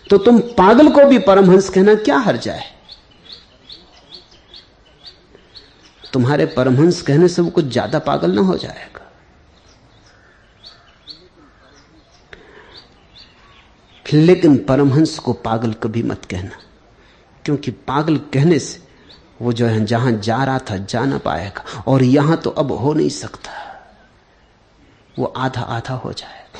तो तुम पागल को भी परमहंस कहना क्या हर्जा है? तुम्हारे परमहंस कहने से वो कुछ ज्यादा पागल ना हो जाएगा। लेकिन परमहंस को पागल कभी मत कहना, क्योंकि पागल कहने से वो जो है जहां जा रहा था जा ना पाएगा, और यहां तो अब हो नहीं सकता, वो आधा आधा हो जाएगा।